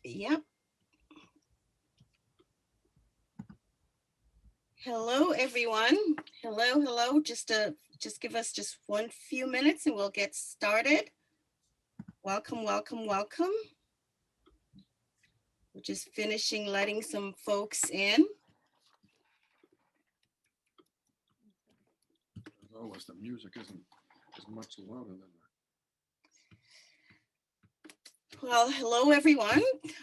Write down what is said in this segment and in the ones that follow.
Yep. Hello, everyone. Hello. Just give us just one few minutes and we'll get started. Welcome. We're just finishing letting some folks in. As always, the music isn't as much louder than that. Well, hello, everyone.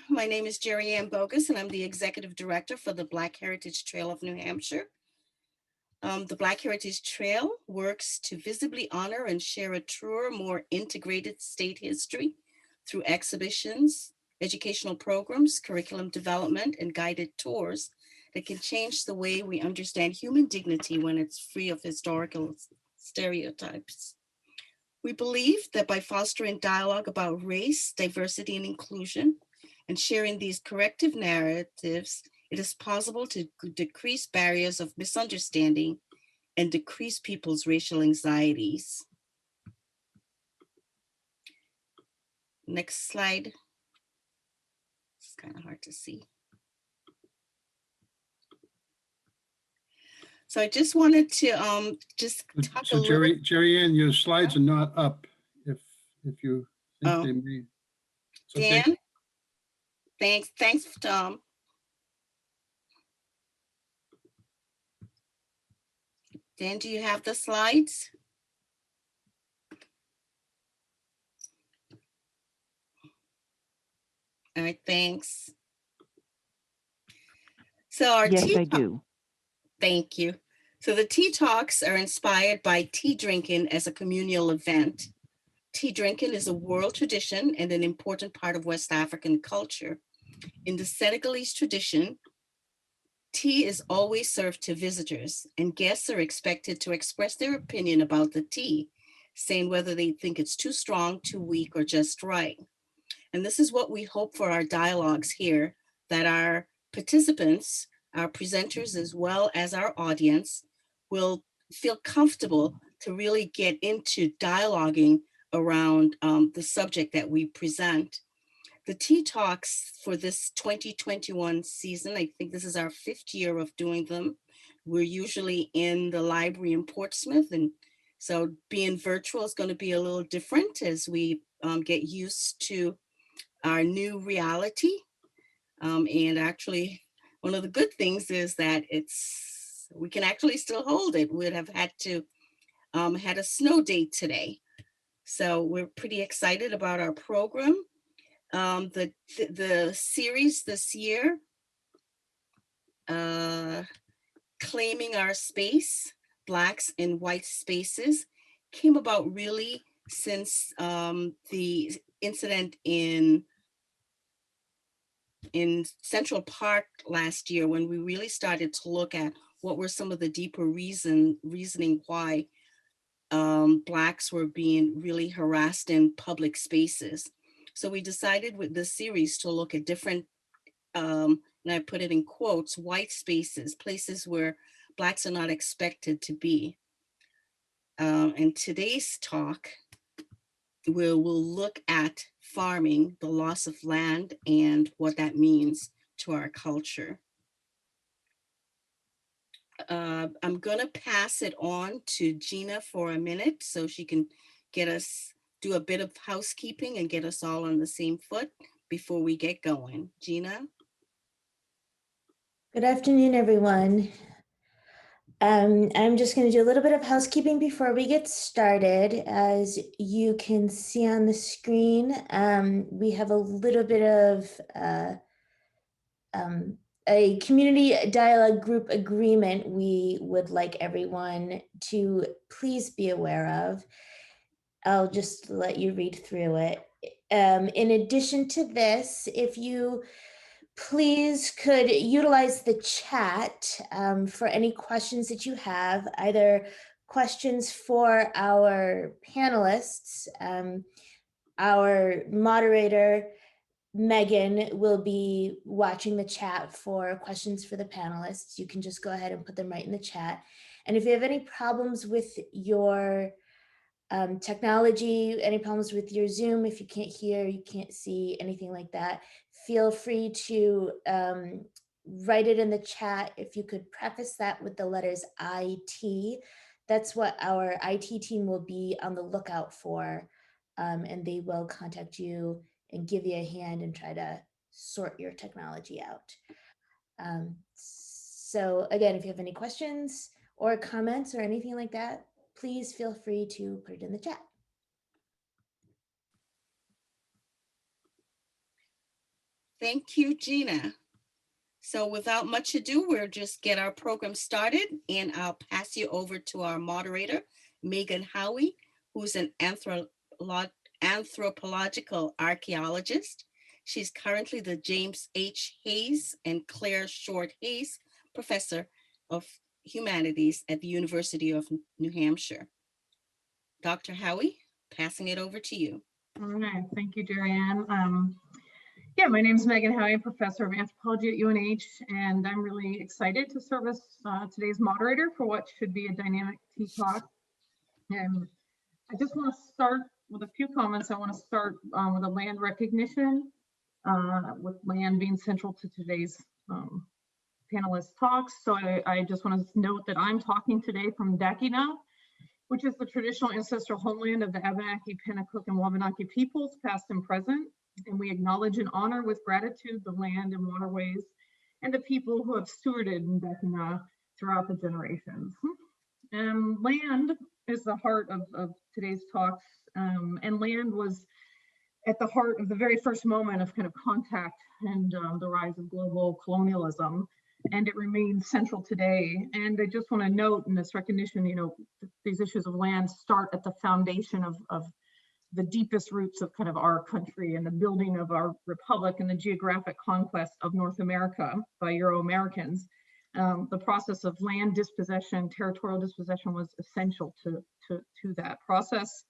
My name is Jarrad Bogus, and I'm the Executive Director for the Black Heritage Trail of New Hampshire. The Black Heritage Trail works to visibly honor and share a truer, more integrated state history through exhibitions, educational programs, curriculum development, and guided tours that can change the way we understand human dignity when it's free of historical stereotypes. We believe that by fostering dialogue about race, diversity, and inclusion, and sharing these corrective narratives, it is possible to decrease barriers of misunderstanding and decrease people's racial anxieties. Next slide. It's kind of hard to see. So I just wanted to just talk a little. Jerry Ann, your slides are not up. If you think they may. Dan, okay. Thanks, Tom. Dan, do you have the slides? All right, thanks. So our yes, I do. Thank you. So the tea talks are inspired by tea drinking as a communal event. Tea drinking is a world tradition and an important part of West African culture. In the Senegalese tradition, tea is always served to visitors, and guests are expected to express their opinion about the tea, saying whether they think it's too strong, too weak, or just right. And this is what we hope for our dialogues here, that our participants, our presenters, as well as our audience, will feel comfortable to really get into dialoguing around the subject that we present. The Tea Talks for this 2021 season, I think this is our 5th year of doing them. We're usually in the library in Portsmouth, and so being virtual is going to be a little different as we get used to our new reality. And actually, one of the good things is that we can actually still hold it. We'd have had to had a snow day today. So we're pretty excited about our program. The series this year, Claiming Our Space, Blacks in White Spaces, came about really since the incident in Central Park last year, when we really started to look at what were some of the deeper reasoning why Blacks were being really harassed in public spaces. So we decided with this series to look at different, and I put it in quotes, white spaces, places where Blacks are not expected to be. And today's talk, we'll look at farming, the loss of land, and what that means to our culture. I'm gonna pass it on to Gina for a minute so she can do a bit of housekeeping and get us all on the same foot before we get going. Gina? Good afternoon, everyone. I'm just going to do a little bit of housekeeping before we get started. As you can see on the screen, we have a little bit of a community dialogue group agreement we would like everyone to please be aware of. I'll just let you read through it. In addition to this, if you please could utilize the chat for any questions that you have, either questions for our panelists. Our moderator, Meghan, will be watching the chat for questions for the panelists. You can just go ahead and put them right in the chat. And if you have any problems with your Technology, any problems with your Zoom, if you can't hear, you can't see, anything like that, feel free to write it in the chat. If you could preface that with the letters IT, that's what our IT team will be on the lookout for. And they will contact you and give you a hand and try to sort your technology out. So again, if you have any questions or comments or anything like that, please feel free to put it in the chat. Thank you, Gina. So without much ado, we'll just get our program started, and I'll pass you over to our moderator, Meghan Howey, who's an anthropological archaeologist. She's currently the James H. Hayes and Claire Short Hayes Professor of Humanities at the University of New Hampshire. Dr. Howey, passing it over to you. All right, thank you, Jarrad. Yeah, my name is Meghan Howey, Professor of Anthropology at UNH, and I'm really excited to serve as today's moderator for what should be a dynamic tea talk. And I just want to start with a few comments. I want to start with a land recognition, with land being central to today's panelist talks. So I just want to note that I'm talking today from Dakina, which is the traditional ancestral homeland of the Abenaki, Pennacook, and Wabanaki peoples, past and present. And we acknowledge and honor with gratitude the land and waterways and the people who have stewarded Dakina throughout the generations. And land is the heart of today's talks. And land was at the heart of the very first moment of kind of contact and the rise of global colonialism. And it remains central today. And I just want to note in this recognition, you know, these issues of land start at the foundation of the deepest roots of kind of our country and the building of our republic and the geographic conquest of North America by Euro-Americans. The process of land dispossession, territorial dispossession was essential to that process.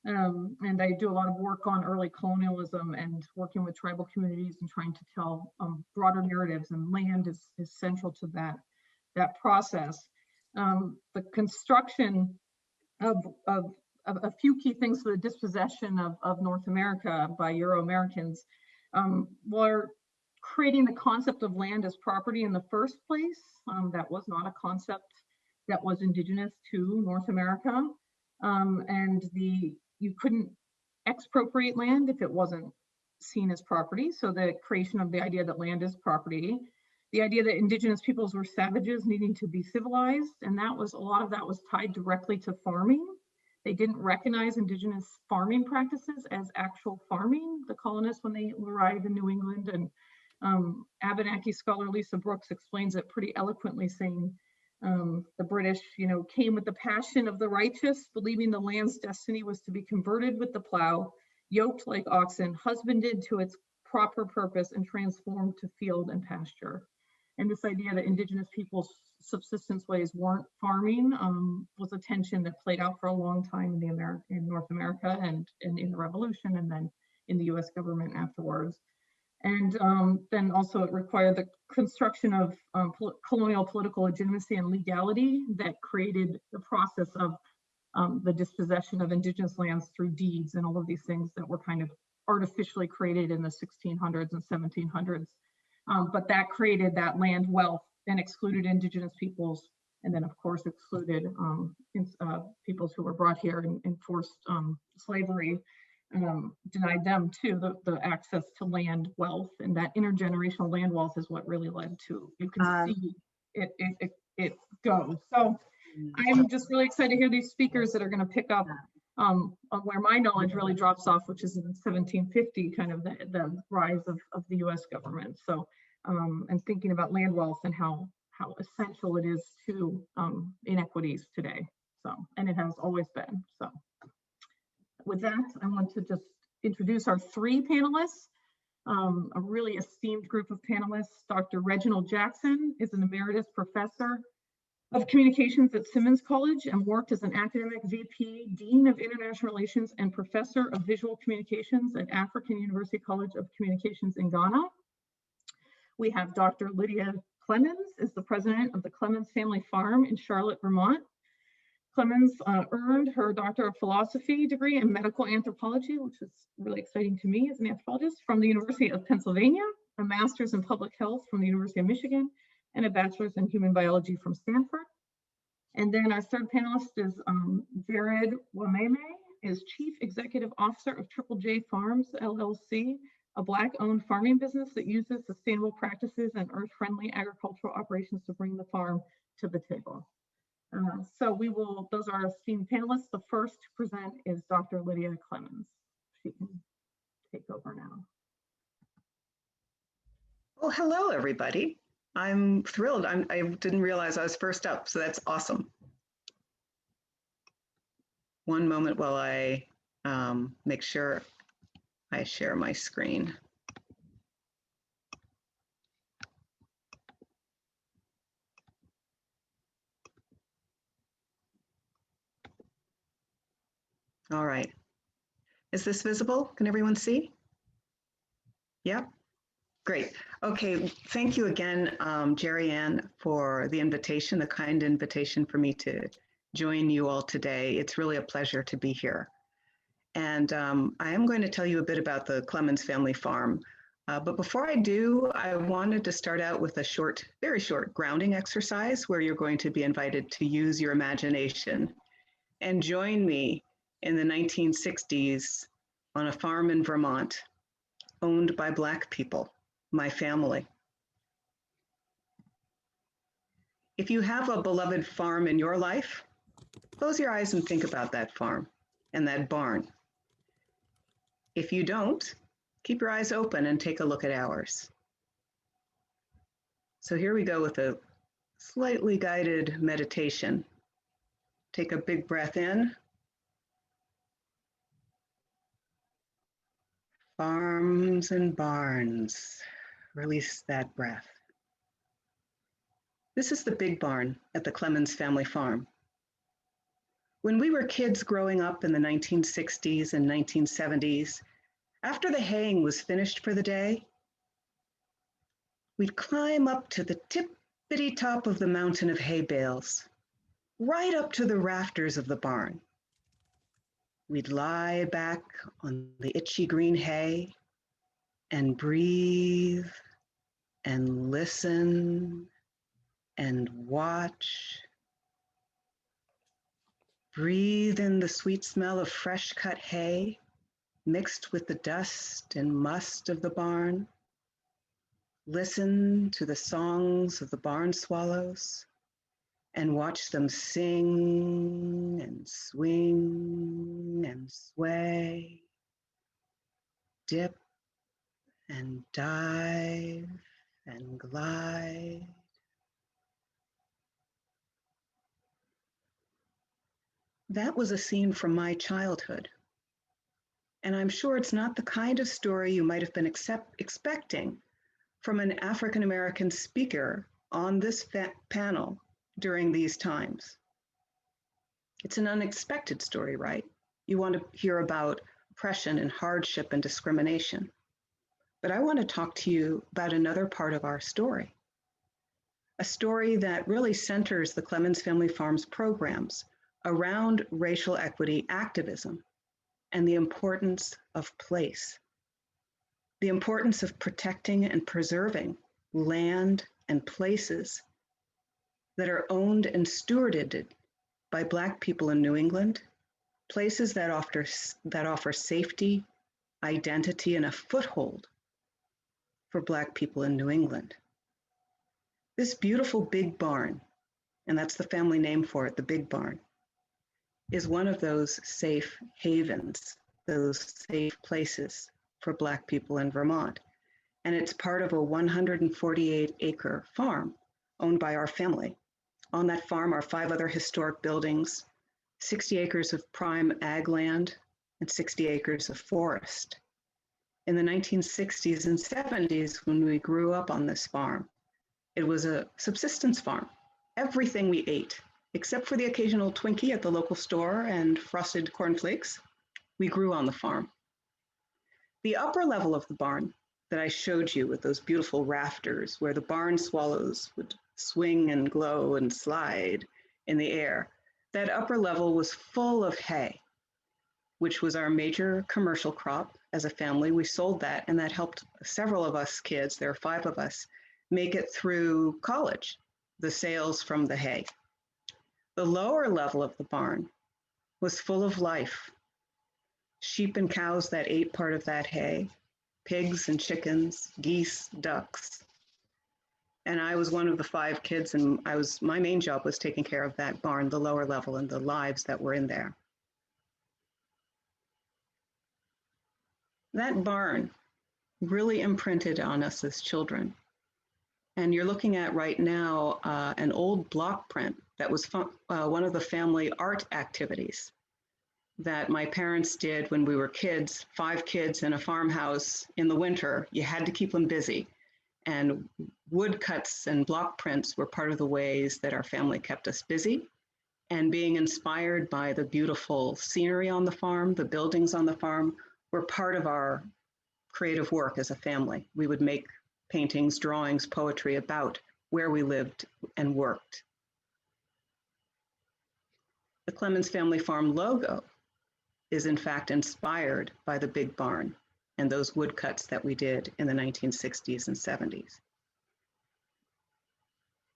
And I do a lot of work on early colonialism and working with tribal communities and trying to tell broader narratives, and land is central to that process. The construction of a few key things for the dispossession of North America by Euro-Americans were creating the concept of land as property in the first place. That was not a concept that was indigenous to North America. And you couldn't expropriate land if it wasn't seen as property. So the creation of the idea that land is property, the idea that indigenous peoples were savages needing to be civilized, and that was, a lot of that was tied directly to farming. They didn't recognize indigenous farming practices as actual farming, the colonists, when they arrived in New England. And Abenaki scholar Lisa Brooks explains it pretty eloquently, saying the British, you know, came with the passion of the righteous, believing the land's destiny was to be converted with the plow, yoked like oxen, husbanded to its proper purpose, and transformed to field and pasture. And this idea that indigenous people's subsistence ways weren't farming was a tension that played out for a long time in North America and in the Revolution, and then in the US government afterwards. And then also it required the construction of colonial political legitimacy and legality that created the process of the dispossession of indigenous lands through deeds and all of these things that were kind of artificially created in the 1600s and 1700s. But that created that land wealth and excluded indigenous peoples, and then of course excluded peoples who were brought here in forced slavery. Denied them too the access to land wealth, and that intergenerational land wealth is what really led to, you can see it goes. So I'm just really excited to hear these speakers that are going to pick up on where my knowledge really drops off, which is in 1750, kind of the rise of the US government. So and thinking about land wealth and how essential it is to inequities today. So, and it has always been. So with that, I want to just introduce our three panelists, a really esteemed group of panelists. Dr. Reginald Jackson is an Emeritus Professor of Communications at Simmons College and worked as an academic VP, Dean of International Relations, and Professor of Visual Communications at African University College of Communications in Ghana. We have Dr. Lydia Clemmons, is the president of the Clemmons Family Farm in Charlotte, Vermont. Clemmons earned her Doctor of Philosophy degree in medical anthropology, which is really exciting to me as an anthropologist, from the University of Pennsylvania, a master's in public health from the University of Michigan, and a bachelor's in human biology from Stanford. And then our third panelist is Jarrad Nwameme, is Chief Executive Officer of Triple J Farms, LLC, a Black-owned farming business that uses sustainable practices and earth-friendly agricultural operations to bring the farm to the table. Those are our esteemed panelists. The first to present is Dr. Lydia Clemmons. She can take over now. Well, hello, everybody. I'm thrilled. I didn't realize I was first up, so that's awesome. One moment while I make sure I share my screen. All right. Is this visible? Can everyone see? Yep. Great. Okay. Thank you again, Jarrad, for the invitation, the kind invitation for me to join you all today. It's really a pleasure to be here. And I am going to tell you a bit about the Clemmons family farm. But before I do, I wanted to start out with a short, very short grounding exercise where you're going to be invited to use your imagination and join me in the 1960s on a farm in Vermont owned by Black people, my family. If you have a beloved farm in your life, close your eyes and think about that farm and that barn. If you don't, keep your eyes open and take a look at ours. So here we go with a slightly guided meditation. Take a big breath in. Farms and barns, release that breath. This is the big barn at the Clemmons family farm. When we were kids growing up in the 1960s and 1970s, after the haying was finished for the day, we'd climb up to the tippity top of the mountain of hay bales, right up to the rafters of the barn. We'd lie back on the itchy green hay and breathe and listen and watch. Breathe in the sweet smell of fresh cut hay mixed with the dust and must of the barn. Listen to the songs of the barn swallows and watch them sing and swing and sway, dip and dive and glide. That was a scene from my childhood. And I'm sure it's not the kind of story you might have been expecting from an African-American speaker on this panel during these times. It's an unexpected story, right? You want to hear about oppression and hardship and discrimination. But I want to talk to you about another part of our story, a story that really centers the Clemmons Family Farms programs around racial equity activism and the importance of place, the importance of protecting and preserving land and places that are owned and stewarded by Black people in New England, places that offer safety, identity, and a foothold for Black people in New England. This beautiful big barn, and that's the family name for it, the big barn, is one of those safe havens, those safe places for Black people in Vermont. And it's part of a 148-acre farm owned by our family. On that farm are 5 other historic buildings, 60 acres of prime ag land, and 60 acres of forest. In the 1960s and 70s, when we grew up on this farm, it was a subsistence farm. Everything we ate, except for the occasional Twinkie at the local store and frosted cornflakes, we grew on the farm. The upper level of the barn that I showed you with those beautiful rafters where the barn swallows would swing and glow and slide in the air, That upper level was full of hay, which was our major commercial crop. As a family, we sold that, and that helped several of us kids, there are 5 of us, make it through college, the sales from the hay. The lower level of the barn was full of life. Sheep and cows that ate part of that hay, pigs and chickens, geese, ducks. And I was one of the 5 kids, and my main job was taking care of that barn, the lower level, and the lives that were in there. That barn really imprinted on us as children. And you're looking at right now an old block print that was one of the family art activities that my parents did when we were kids, 5 kids in a farmhouse in the winter. You had to keep them busy. And woodcuts and block prints were part of the ways that our family kept us busy. And being inspired by the beautiful scenery on the farm, the buildings on the farm, were part of our creative work as a family. We would make paintings, drawings, poetry about where we lived and worked. The Clemmons family farm logo is in fact inspired by the big barn and those woodcuts that we did in the 1960s and 70s.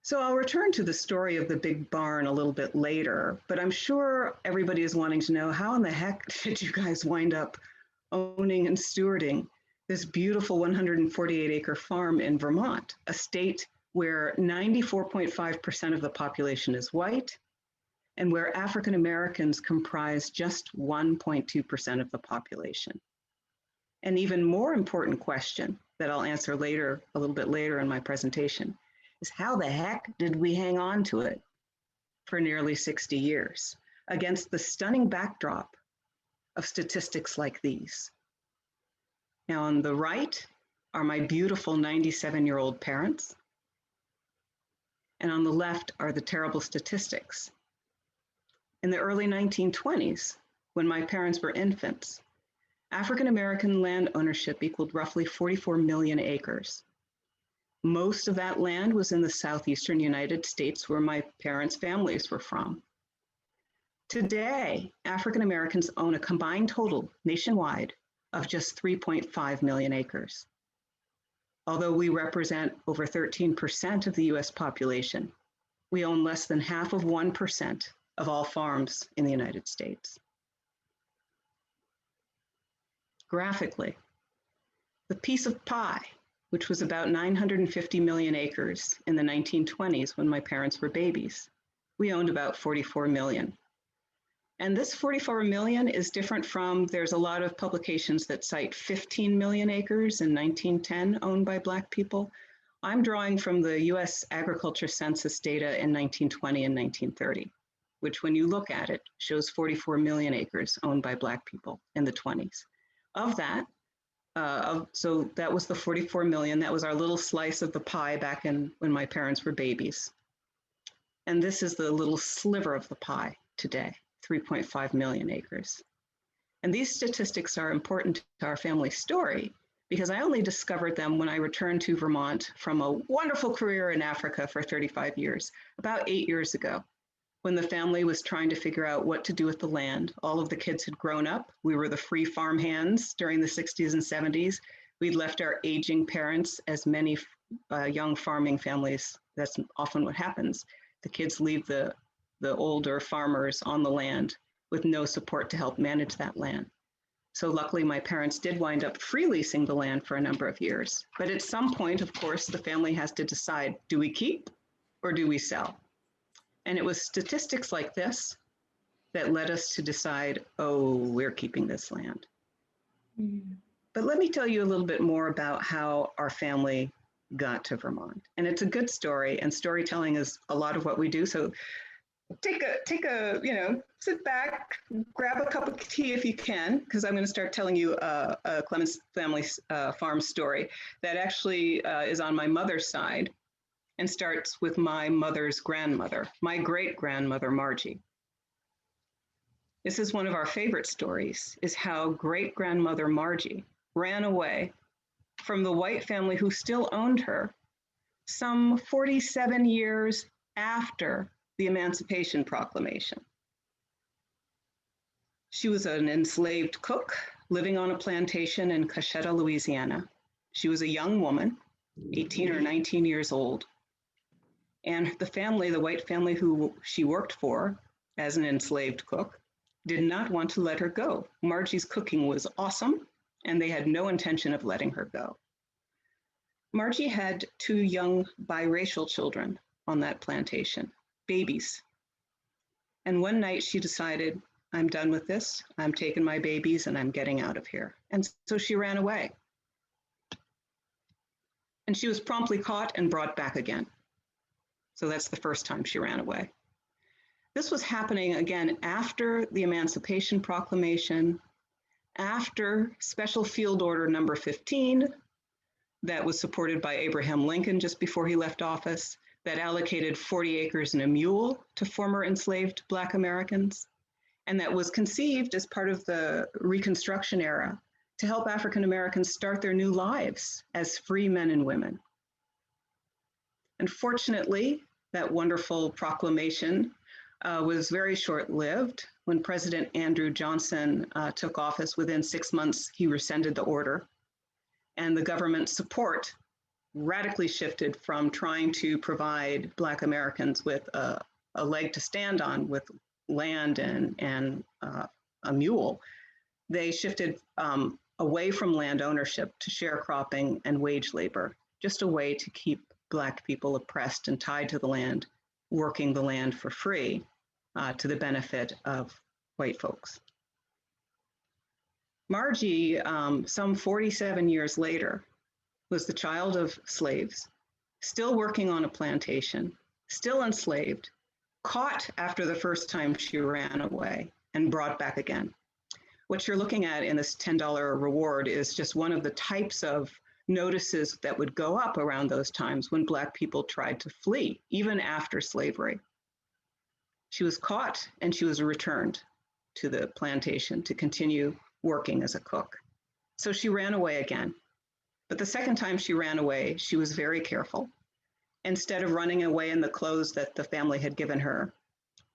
So I'll return to the story of the big barn a little bit later, but I'm sure everybody is wanting to know, how in the heck did you guys wind up owning and stewarding this beautiful 148-acre farm in Vermont, a state where 94.5% of the population is white and where African Americans comprise just 1.2% of the population? An even more important question that I'll answer later, a little bit later in my presentation, is how the heck did we hang on to it for nearly 60 years against the stunning backdrop of statistics like these? Now, on the right are my beautiful 97-year-old parents, and on the left are the terrible statistics. In the early 1920s, when my parents were infants, African American land ownership equaled roughly 44 million acres. Most of that land was in the southeastern United States, where my parents' families were from. Today, African Americans own a combined total nationwide of just 3.5 million acres. Although we represent over 13% of the US population, we own less than half of 1% of all farms in the United States. Graphically, the piece of pie, which was about 950 million acres in the 1920s when my parents were babies, we owned about 44 million. And this 44 million is different from, there's a lot of publications that cite 15 million acres in 1910 owned by Black people. I'm drawing from the US Agriculture Census data in 1920 and 1930, which when you look at it, shows 44 million acres owned by Black people in the 20s. Of that, so that was the 44 million, that was our little slice of the pie back in when my parents were babies. And this is the little sliver of the pie today, 3.5 million acres. And these statistics are important to our family story because I only discovered them when I returned to Vermont from a wonderful career in Africa for 35 years, about 8 years ago, when the family was trying to figure out what to do with the land. All of the kids had grown up. We were the free farm hands during the 60s and 70s. We'd left our aging parents, as many young farming families, that's often what happens. The kids leave the older farmers on the land with no support to help manage that land. So luckily my parents did wind up free leasing the land for a number of years. But at some point, of course, the family has to decide, do we keep or do we sell? And it was statistics like this that led us to decide, oh, we're keeping this land. Mm. But let me tell you a little bit more about how our family got to Vermont. And it's a good story, and storytelling is a lot of what we do. So take a, sit back, grab a cup of tea if you can, because I'm going to start telling you a Clemmons family farm story that actually is on my mother's side and starts with my mother's grandmother, my great-grandmother, Margie. This is one of our favorite stories, is how great-grandmother Margie ran away from the white family who still owned her some 47 years after the Emancipation Proclamation. She was an enslaved cook living on a plantation in Casheta, Louisiana. She was a young woman, 18 or 19 years old. And the family, the white family who she worked for as an enslaved cook, did not want to let her go. Margie's cooking was awesome, and they had no intention of letting her go. Margie had 2 young biracial children on that plantation, babies. And one night she decided, I'm done with this. I'm taking my babies and I'm getting out of here. And so she ran away. And she was promptly caught and brought back again. So that's the first time she ran away. This was happening again after the Emancipation Proclamation, after Special Field Order number 15, that was supported by Abraham Lincoln just before he left office, that allocated 40 acres and a mule to former enslaved Black Americans, and that was conceived as part of the Reconstruction era to help African Americans start their new lives as free men and women. Unfortunately, that wonderful proclamation was very short-lived. When President Andrew Johnson took office, within 6 months, he rescinded the order. And the government support radically shifted from trying to provide Black Americans with a leg to stand on with land and a mule. They shifted away from land ownership to sharecropping and wage labor, just a way to keep Black people oppressed and tied to the land, working the land for free to the benefit of white folks. Margie, some 47 years later, was the child of slaves, still working on a plantation, still enslaved, caught after the first time she ran away and brought back again. What you're looking at in this $10 reward is just one of the types of notices that would go up around those times when Black people tried to flee, even after slavery. She was caught and she was returned to the plantation to continue working as a cook. So she ran away again. But the second time she ran away, she was very careful. Instead of running away in the clothes that the family had given her,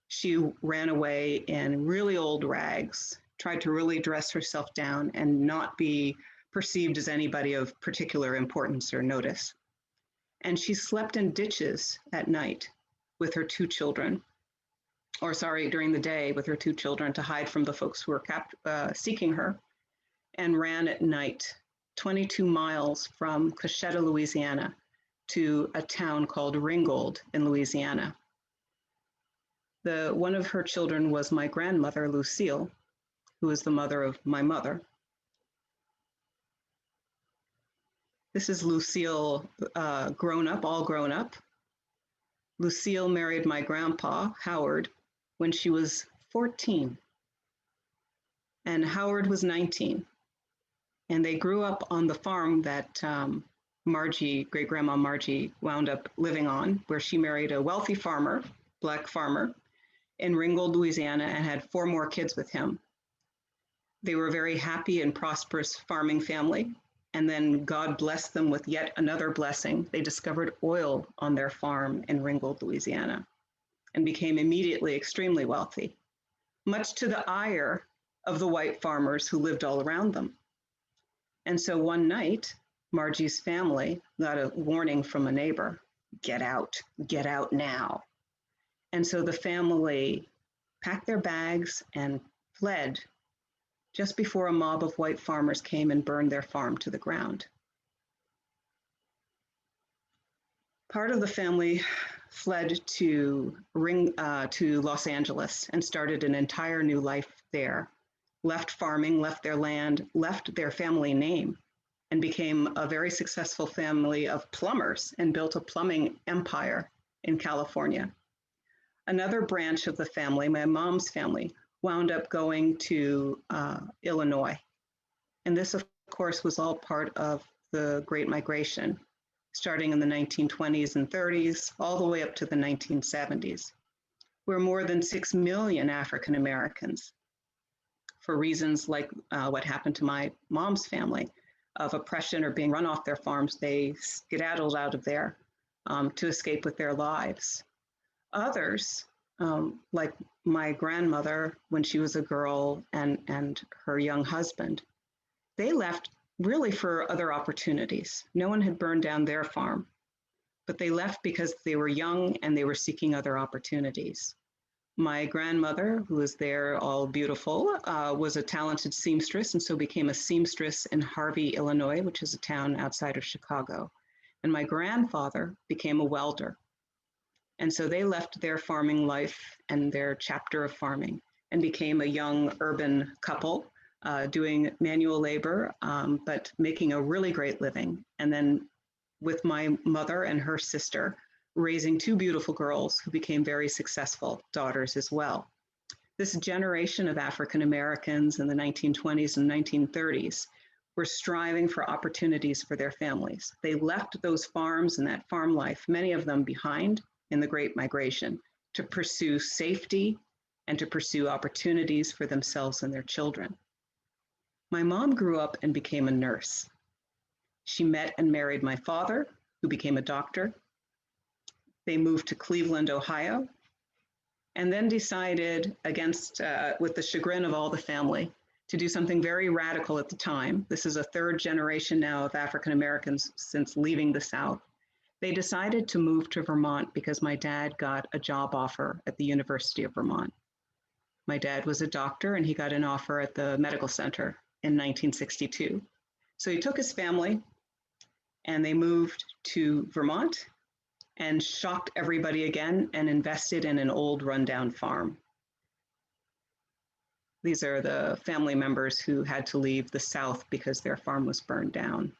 she ran away in really old rags, tried to really dress herself down and not be perceived as anybody of particular importance or notice. And she slept in ditches at night with her 2 children, during the day with her 2 children to hide from the folks who were seeking her, and ran at night 22 miles from Casheta, Louisiana, to a town called Ringgold in Louisiana. One of her children was my grandmother, Lucille, who is the mother of my mother. This is Lucille all grown up. Lucille married my grandpa, Howard, when she was 14, and Howard was 19. And they grew up on the farm that great-grandma Margie, wound up living on, where she married a wealthy farmer, Black farmer, in Ringgold, Louisiana, and had 4 more kids with him. They were a very happy and prosperous farming family. And then God blessed them with yet another blessing. They discovered oil on their farm in Ringgold, Louisiana, and became immediately extremely wealthy, much to the ire of the white farmers who lived all around them. And so one night, Margie's family got a warning from a neighbor, get out now. And so the family packed their bags and fled just before a mob of white farmers came and burned their farm to the ground. Part of the family fled to Los Angeles and started an entire new life there, left farming, left their land, left their family name, and became a very successful family of plumbers and built a plumbing empire in California. Another branch of the family, my mom's family, wound up going to Illinois. And this, of course, was all part of the Great Migration, starting in the 1920s and 30s, all the way up to the 1970s, where more than 6 million African Americans, for reasons like what happened to my mom's family, of oppression or being run off their farms, they skedaddled out of there to escape with their lives. Others, like my grandmother, when she was a girl, and her young husband, they left really for other opportunities. No one had burned down their farm, but they left because they were young and they were seeking other opportunities. My grandmother, who was there all beautiful, was a talented seamstress, and so became a seamstress in Harvey, Illinois, which is a town outside of Chicago. And my grandfather became a welder. And so they left their farming life and their chapter of farming and became a young urban couple doing manual labor, but making a really great living. And then with my mother and her sister, raising two beautiful girls who became very successful daughters as well. This generation of African Americans in the 1920s and 1930s were striving for opportunities for their families. They left those farms and that farm life, many of them behind in the Great Migration, to pursue safety and to pursue opportunities for themselves and their children. My mom grew up and became a nurse. She met and married my father, who became a doctor. They moved to Cleveland, Ohio, and then decided, with the chagrin of all the family, to do something very radical at the time. This is a third generation now of African Americans since leaving the South. They decided to move to Vermont because my dad got a job offer at the University of Vermont. My dad was a doctor and he got an offer at the medical center in 1962. So he took his family and they moved to Vermont and shocked everybody again and invested in an old rundown farm. These are the family members who had to leave the South because their farm was burned down.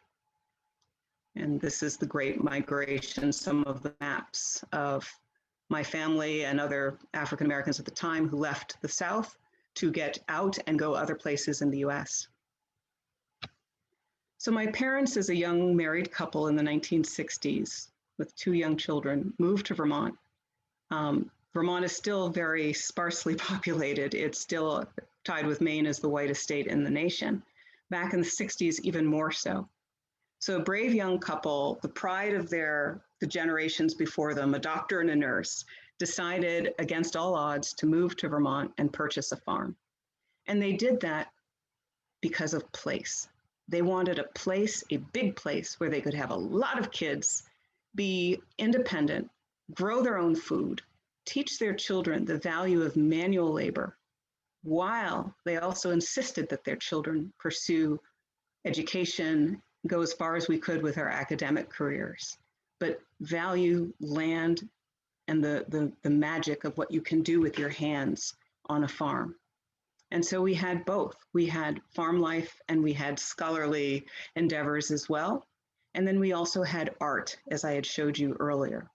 And this is the Great Migration, some of the maps of my family and other African Americans at the time who left the South to get out and go other places in the US. So my parents, as a young married couple in the 1960s, with two young children, moved to Vermont. Vermont is still very sparsely populated. It's still tied with Maine as the whitest state in the nation. Back in the 60s, even more so. So a brave young couple, the pride of the generations before them, a doctor and a nurse, decided against all odds to move to Vermont and purchase a farm. And they did that because of place. They wanted a place, a big place, where they could have a lot of kids, be independent, grow their own food, teach their children the value of manual labor, while they also insisted that their children pursue education, go as far as we could with our academic careers, but value land and the magic of what you can do with your hands on a farm. And so we had both. We had farm life and we had scholarly endeavors as well. And then we also had art, as I had showed you earlier.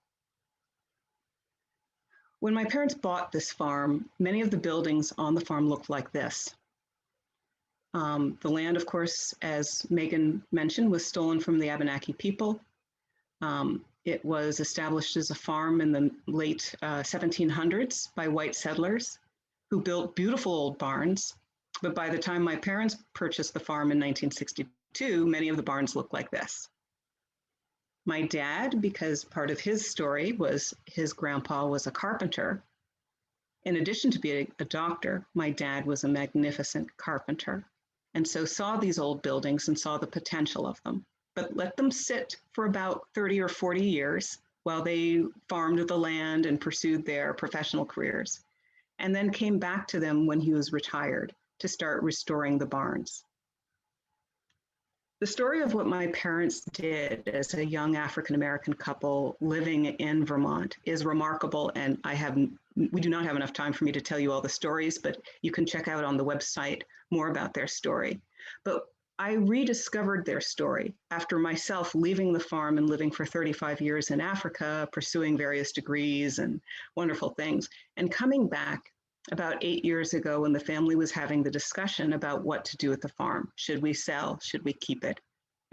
When my parents bought this farm, many of the buildings on the farm looked like this. The land, of course, as Meghan mentioned, was stolen from the Abenaki people. It was established as a farm in the late 1700s by white settlers who built beautiful old barns. But by the time my parents purchased the farm in 1962, many of the barns looked like this. My dad, because part of his story was his grandpa was a carpenter. In addition to being a doctor, my dad was a magnificent carpenter, and so saw these old buildings and saw the potential of them, but let them sit for about 30 or 40 years while they farmed the land and pursued their professional careers, and then came back to them when he was retired to start restoring the barns. The story of what my parents did as a young African-American couple living in Vermont is remarkable, and we do not have enough time for me to tell you all the stories, but you can check out on the website more about their story. But I rediscovered their story after myself leaving the farm and living for 35 years in Africa, pursuing various degrees and wonderful things, and coming back about 8 years ago when the family was having the discussion about what to do with the farm. Should we sell? Should we keep it?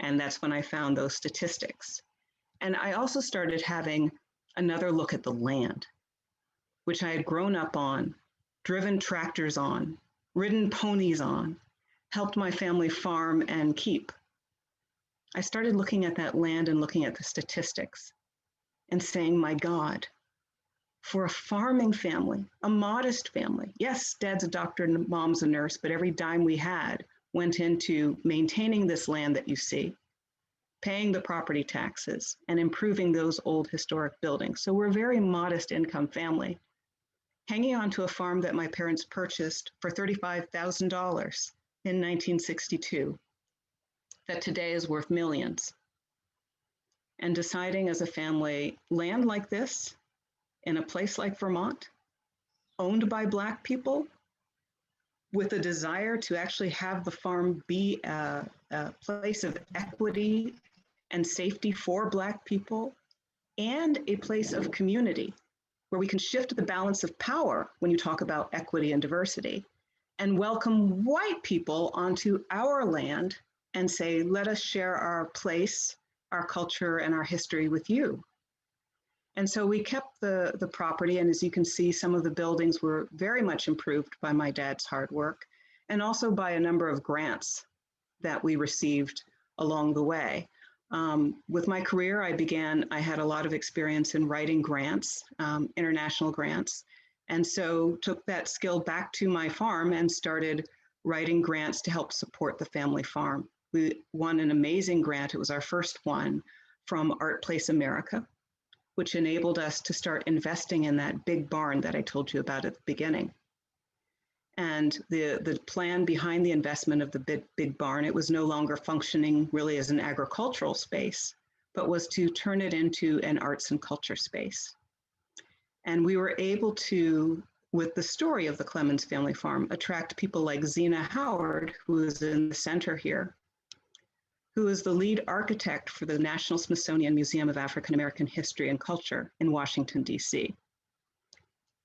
And that's when I found those statistics. And I also started having another look at the land, which I had grown up on, driven tractors on, ridden ponies on, helped my family farm and keep. I started looking at that land and looking at the statistics and saying, my God, for a farming family, a modest family. Yes, dad's a doctor and mom's a nurse, but every dime we had went into maintaining this land that you see, paying the property taxes, and improving those old historic buildings. So we're a very modest income family, hanging on to a farm that my parents purchased for $35,000 in 1962, that today is worth millions. And deciding as a family, land like this, in a place like Vermont, owned by Black people, with a desire to actually have the farm be a place of equity and safety for Black people, and a place of community where we can shift the balance of power when you talk about equity and diversity, and welcome white people onto our land and say, let us share our place, our culture, and our history with you. And so we kept the property, and as you can see, some of the buildings were very much improved by my dad's hard work, and also by a number of grants that we received along the way. With my career, I had a lot of experience in writing grants, international grants, and so took that skill back to my farm and started writing grants to help support the family farm. We won an amazing grant. It was our first one from Art Place America, which enabled us to start investing in that big barn that I told you about at the beginning. And the plan behind the investment of the big barn, it was no longer functioning really as an agricultural space, but was to turn it into an arts and culture space. And we were able to, with the story of the Clemmons family farm, attract people like Zena Howard, who is in the center here, who is the lead architect for the National Smithsonian Museum of African American History and Culture in Washington, D.C.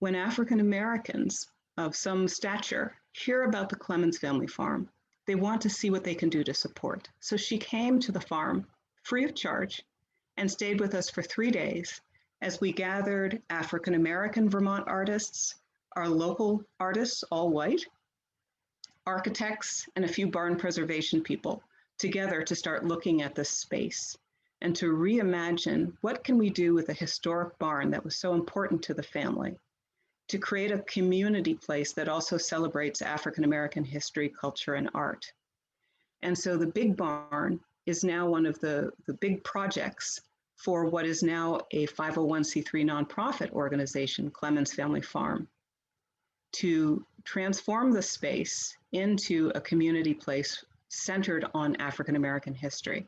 When African Americans of some stature hear about the Clemmons family farm, they want to see what they can do to support. So she came to the farm free of charge and stayed with us for 3 days as we gathered African American Vermont artists, our local artists, all white, architects, and a few barn preservation people together to start looking at this space and to reimagine what can we do with a historic barn that was so important to the family, to create a community place that also celebrates African American history, culture, and art. And so the big barn is now one of the big projects for what is now a 501c3 nonprofit organization, Clemmons Family Farm, to transform the space into a community place centered on African American history.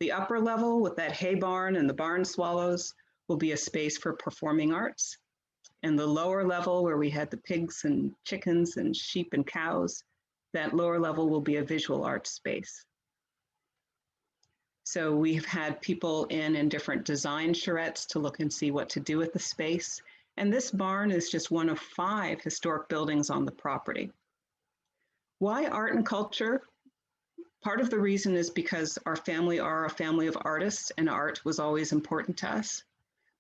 The upper level with that hay barn and the barn swallows will be a space for performing arts. And the lower level, where we had the pigs and chickens and sheep and cows, that lower level will be a visual arts space. So we've had people in different design charrettes to look and see what to do with the space. And this barn is just one of 5 historic buildings on the property. Why art and culture? Part of the reason is because our family are a family of artists, and art was always important to us.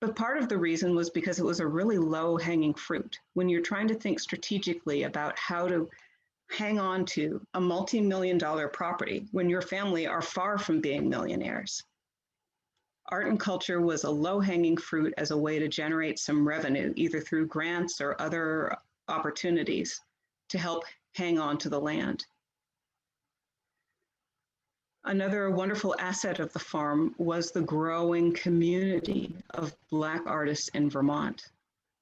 But part of the reason was because it was a really low-hanging fruit. When you're trying to think strategically about how to hang on to a multi-million-dollar property when your family are far from being millionaires, art and culture was a low-hanging fruit as a way to generate some revenue, either through grants or other opportunities to help hang on to the land. Another wonderful asset of the farm was the growing community of Black artists in Vermont.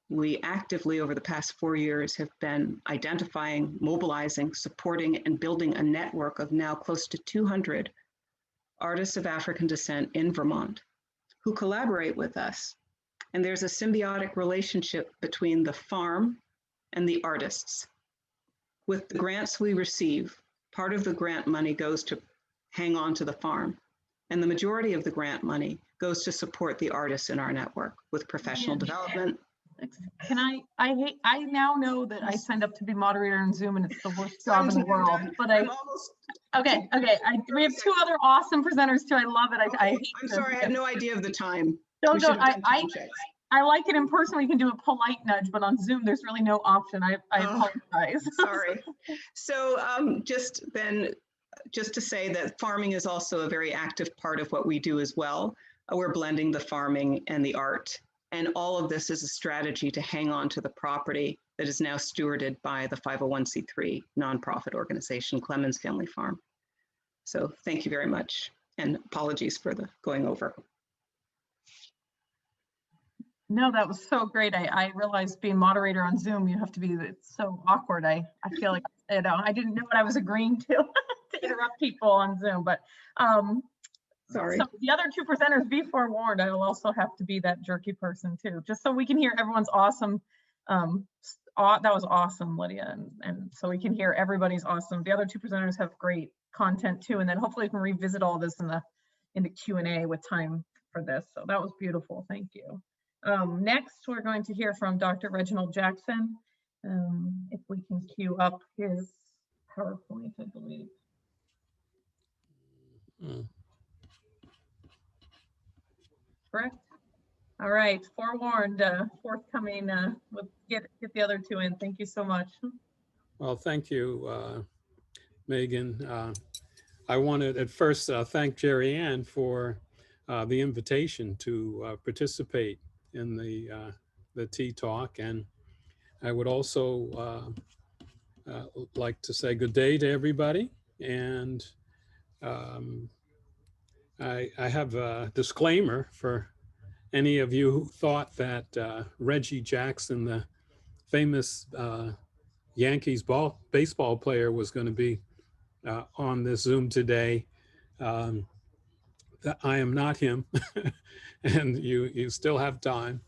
We actively, over the past 4 years, have been identifying, mobilizing, supporting, and building a network of now close to 200 artists of African descent in Vermont who collaborate with us. And there's a symbiotic relationship between the farm and the artists. With the grants we receive, part of the grant money goes to hang on to the farm, and the majority of the grant money goes to support the artists in our network with professional development. Can I now know that I signed up to be moderator on Zoom and it's the worst job in the world, but okay. We have 2 other awesome presenters too. I love it. I hate I'm sorry, I had no idea of the time. Don't. I like it in person. We can do a polite nudge, but on Zoom, there's really no option. I apologize. Sorry. So just to say that farming is also a very active part of what we do as well. We're blending the farming and the art And all of this is a strategy to hang on to the property that is now stewarded by the 501c3 nonprofit organization, Clemmons Family Farm. So thank you very much, and apologies for the going over. No, that was so great. I realized being moderator on Zoom, you have to be, it's so awkward. I feel like, you know, I didn't know what I was agreeing to, to interrupt people on Zoom, but Sorry. so the other two presenters, be forewarned, I will also have to be that jerky person too, just so we can hear everyone's awesome. That was awesome, Lydia, and so we can hear everybody's awesome. The other two presenters have great content too, and then hopefully we can revisit all this in the Q&A with time for this. So that was beautiful. Thank you. Next, we're going to hear from Dr. Reginald Jackson. If we can queue up his PowerPoint, I believe. Correct? All right, forewarned, forthcoming, we'll get the other two in. Thank you so much. Well, thank you, Megan. I wanted at first thank Jarrad for the invitation to participate in the tea talk, and I would also like to say good day to everybody. And I have a disclaimer for any of you who thought that Reggie Jackson, the famous Yankees baseball player, was going to be on this Zoom today. That I am not him, and you still have time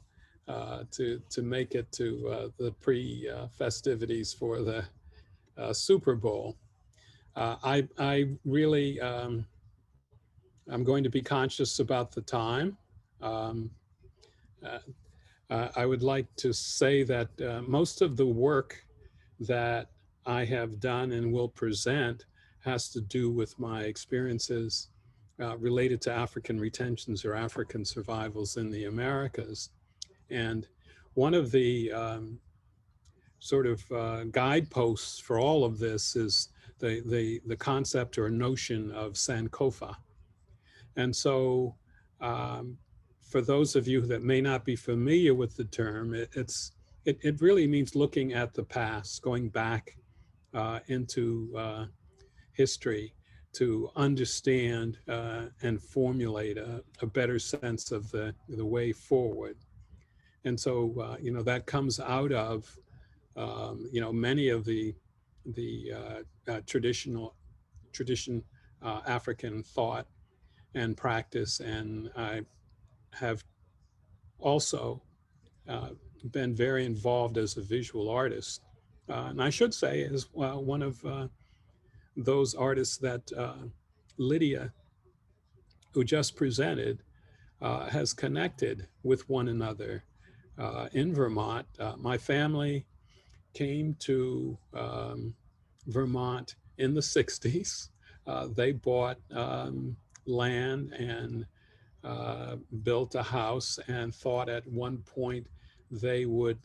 to make it to the pre-festivities for the Super Bowl. I really I'm going to be conscious about the time. I would like to say that most of the work that I have done and will present has to do with my experiences related to African retentions or African survivals in the Americas. And one of the sort of guideposts for all of this is the concept or notion of Sankofa. And so for those of you that may not be familiar with the term, it really means looking at the past, going back into history to understand and formulate a better sense of the way forward. And so, you know, that comes out of, you know, many of the tradition African thought and practice. And I have also been very involved as a visual artist. And I should say, as one of those artists that Lydia, who just presented, has connected with one another in Vermont. My family came to Vermont in the 60s. They bought land and built a house and thought at one point they would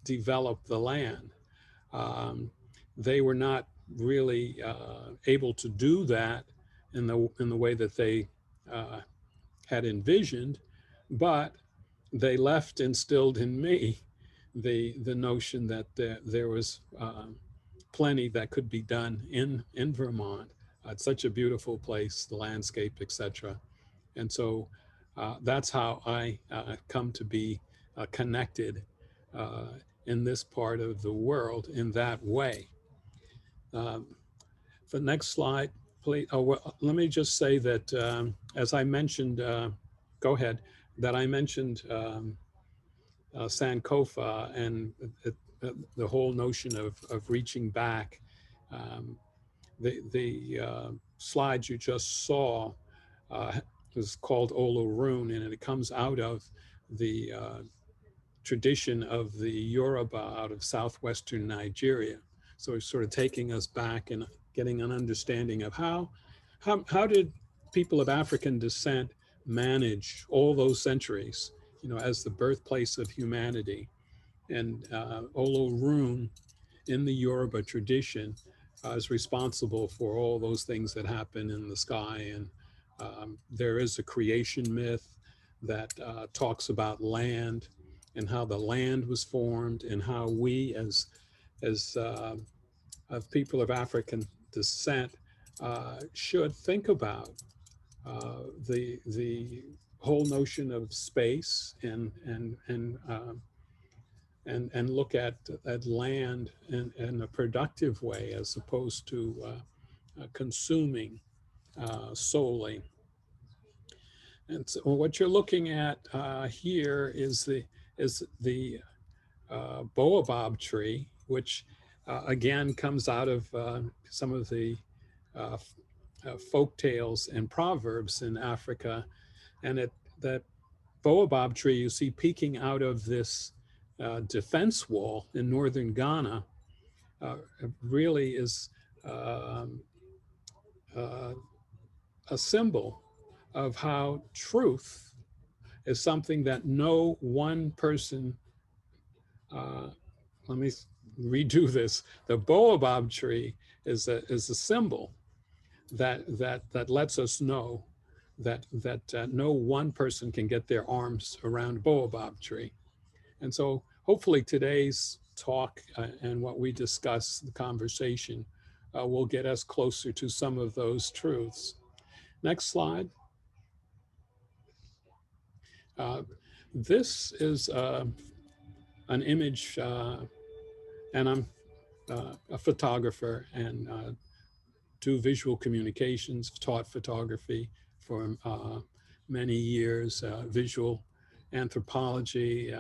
develop the land. They were not really able to do that in the way that they had envisioned, but they left instilled in me the notion that there was plenty that could be done in Vermont. It's such a beautiful place, the landscape, etc. And so that's how I come to be connected in this part of the world in that way. The next slide, please. Oh, well, let me just say that as I mentioned, go ahead, that I mentioned Sankofa and the whole notion of reaching back. The slide you just saw is called Olorun, and it comes out of the tradition of the Yoruba out of southwestern Nigeria. So it's sort of taking us back and getting an understanding of how did people of African descent manage all those centuries, you know, as the birthplace of humanity. And Olorun in the Yoruba tradition is responsible for all those things that happen in the sky. And there is a creation myth. that talks about land and how the land was formed and how we as of people of African descent should think about the whole notion of space and look at land in a productive way as opposed to consuming solely. And so what you're looking at here is the baobab tree, which again comes out of some of the folk tales and proverbs in Africa. And that baobab tree you see peeking out of this defense wall in northern Ghana really is a symbol of how truth is something that no one person, let me redo this. The baobab tree is a symbol that lets us know that no one person can get their arms around a baobab tree. And so hopefully today's talk and what we discuss, the conversation, will get us closer to some of those truths. Next slide. This is an image, and I'm a photographer and do visual communications, taught photography for many years, visual anthropology.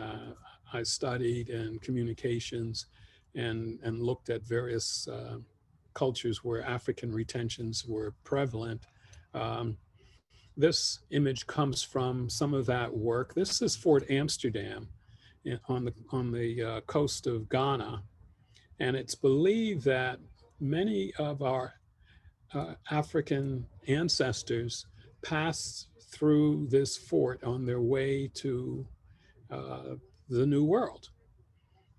I studied in communications and looked at various cultures where African retentions were prevalent. This image comes from some of that work. This is Fort Amsterdam on the coast of Ghana. And it's believed that many of our African ancestors passed through this fort on their way to the New World.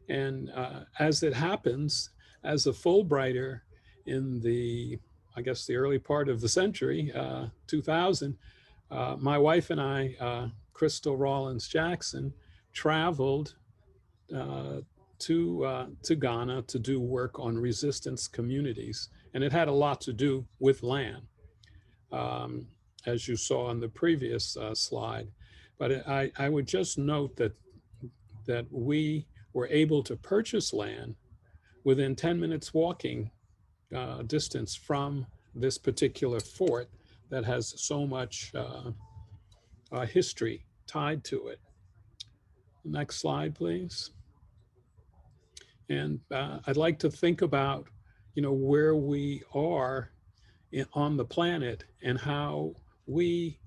And as it happens, as a Fulbrighter in the, I guess, the early part of the century, 2000, my wife and I, Crystal Rawlins Jackson, traveled to Ghana to do work on resistance communities. And it had a lot to do with land, as you saw on the previous slide. But I would just note that we were able to purchase land within 10 minutes walking distance from this particular fort that has so much history tied to it. Next slide, please. And I'd like to think about, where we are on the planet and how we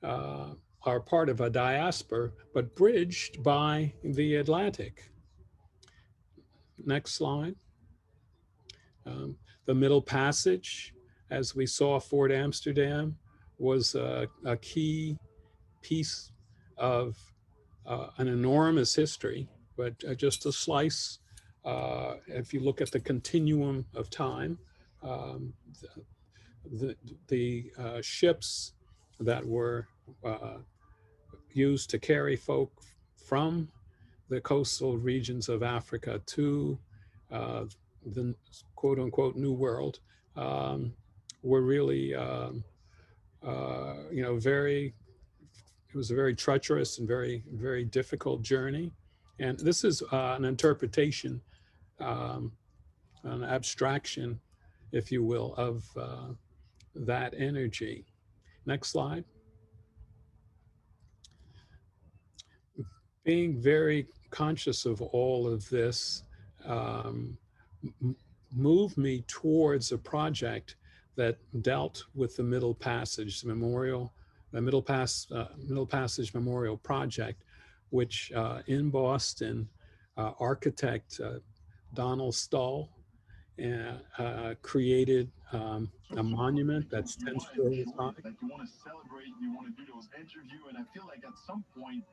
are part of a diaspora, but bridged by the Atlantic. Next slide. The Middle Passage, as we saw Fort Amsterdam, was a key piece of an enormous history, but just a slice. If you look at the continuum of time, the ships that were used to carry folk from the coastal regions of Africa to the quote unquote New World were really, it was a very treacherous and very, very difficult journey. And this is an interpretation, an abstraction, if you will, of that energy. Next slide. Being very conscious of all of this moved me towards a project that dealt with the Middle Passage, the Middle Passage Memorial Project, which in Boston, architect Donald Stull created a monument that's 10 stories high. Like you want to celebrate, you want to do those interviews, and I feel like at some point,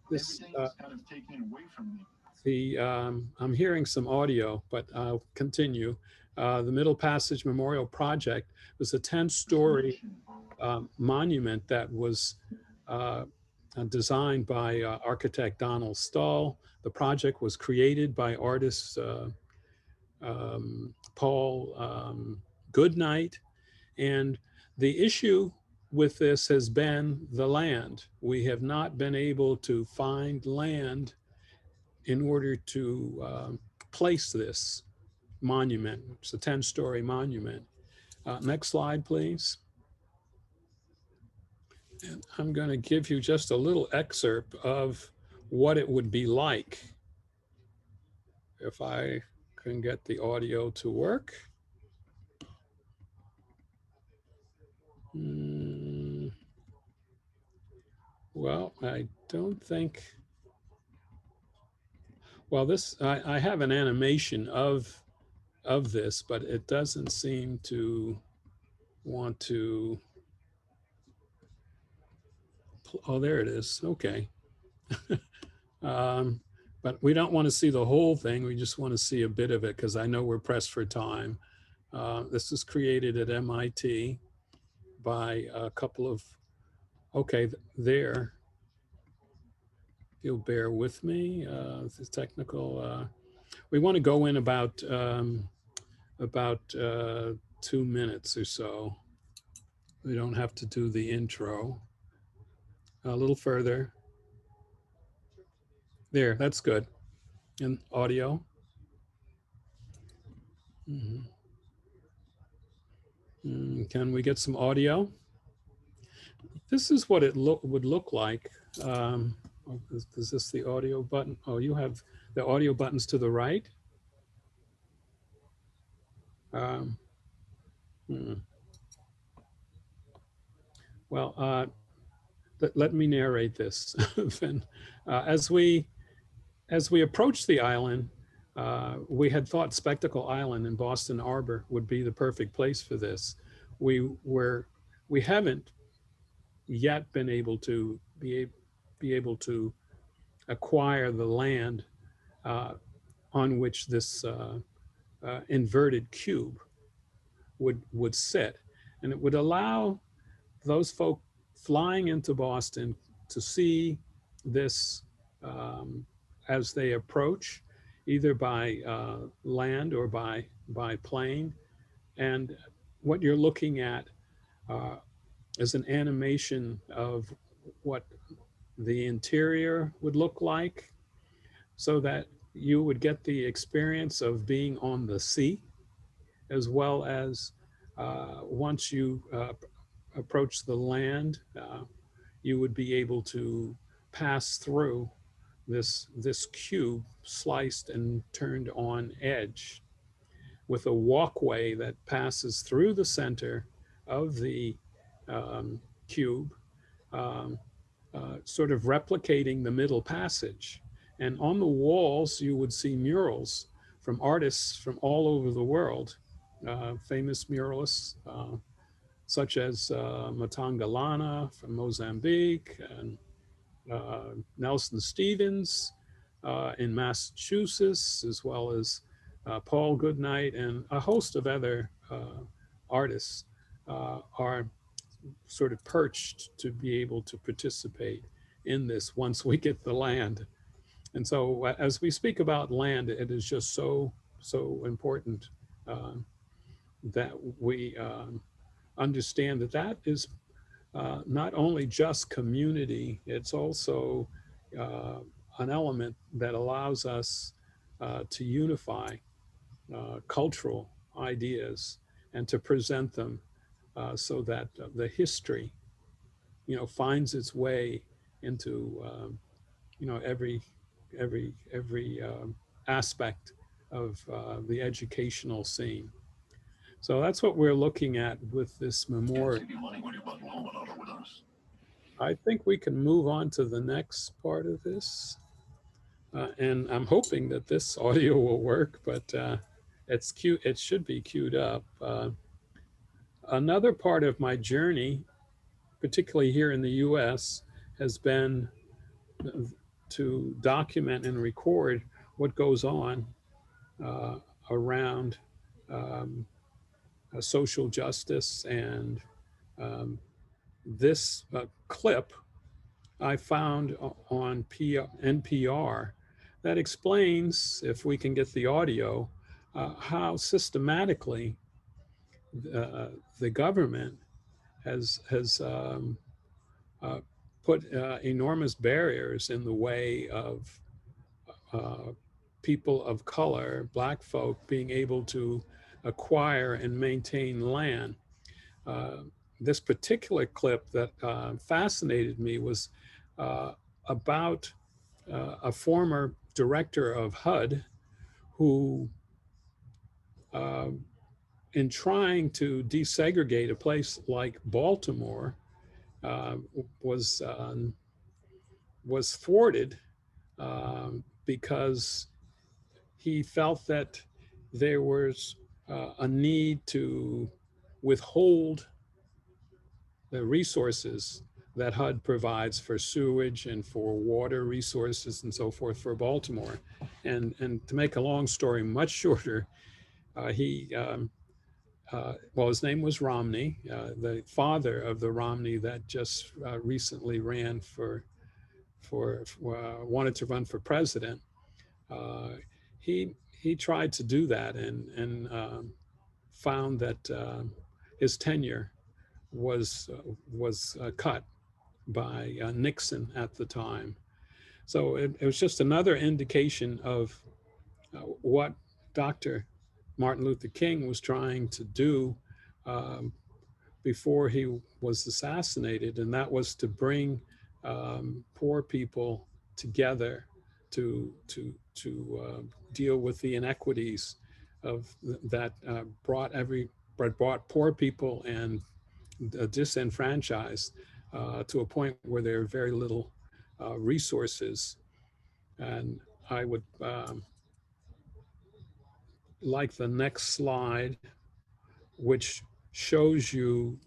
this everything is kind of taken away from me. I'm hearing some audio, but I'll continue. The Middle Passage Memorial Project was a 10-story monument that was designed by architect Donald Stahl. The project was created by artist Paul Goodnight. And the issue with this has been the land. We have not been able to find land in order to place this monument. It's a 10-story monument. Next slide, please. And I'm going to give you just a little excerpt of what it would be like if I can get the audio to work. Well, I don't think, well, this, I have an animation of this, but it doesn't seem to want to, oh, there it is, okay. But we don't want to see the whole thing. We just want to see a bit of it because I know we're pressed for time. This was created at MIT by a couple of, okay, there. If you'll bear with me, this technical. We want to go in about 2 minutes or so. We don't have to do the intro. A little further. There, that's good. And audio. Can we get some audio? This is what it would look like. Is this the audio button? Oh, you have the audio buttons to the right. Well, let me narrate this. As we approached the island, we had thought Spectacle Island in Boston Harbor would be the perfect place for this. We haven't yet been able to be able to acquire the land on which this inverted cube would sit, and it would allow those folk flying into Boston to see this as they approach, either by land or by plane. And what you're looking at is an animation of what the interior would look like, so that you would get the experience of being on the sea, as well as once you approach the land, you would be able to pass through this cube sliced and turned on edge with a walkway that passes through the center of the cube, sort of replicating the middle passage. And on the walls, you would see murals from artists from all over the world, famous muralists, such as Matangalana from Mozambique, and Nelson Stevens in Massachusetts, as well as Paul Goodnight, and a host of other artists are sort of perched to be able to participate in this once we get the land. And so as we speak about land, it is just so important that we understand that that is not only just community, it's also an element that allows us to unify cultural ideas and to present them so that the history, finds its way into, every aspect of the educational scene. So that's what we're looking at with this memorial. I think we can move on to the next part of this. And I'm hoping that this audio will work, but it's cute. It should be queued up. Another part of my journey, particularly here in the US, has been to document and record what goes on around social justice. And this clip I found on NPR that explains, if we can get the audio, how systematically the government has uh, put enormous barriers in the way of people of color, Black folk, being able to acquire and maintain land. Uh, this particular clip that fascinated me was about a former director of HUD who, uh, in trying to desegregate a place like Baltimore, uh, was thwarted because he felt that there was a need to withhold the resources that HUD provides for sewage and for water resources and so forth for Baltimore. And to make a long story much shorter, well, his name was Romney, the father of the Romney that just recently ran wanted to run for president. He tried to do that and found that his tenure was cut by Nixon at the time. So it was just another indication of what Dr. Martin Luther King was trying to do before he was assassinated, and that was to bring poor people together to deal with the inequities of that brought poor people and disenfranchised to a point where there are very little resources. And I would like the next slide, which shows you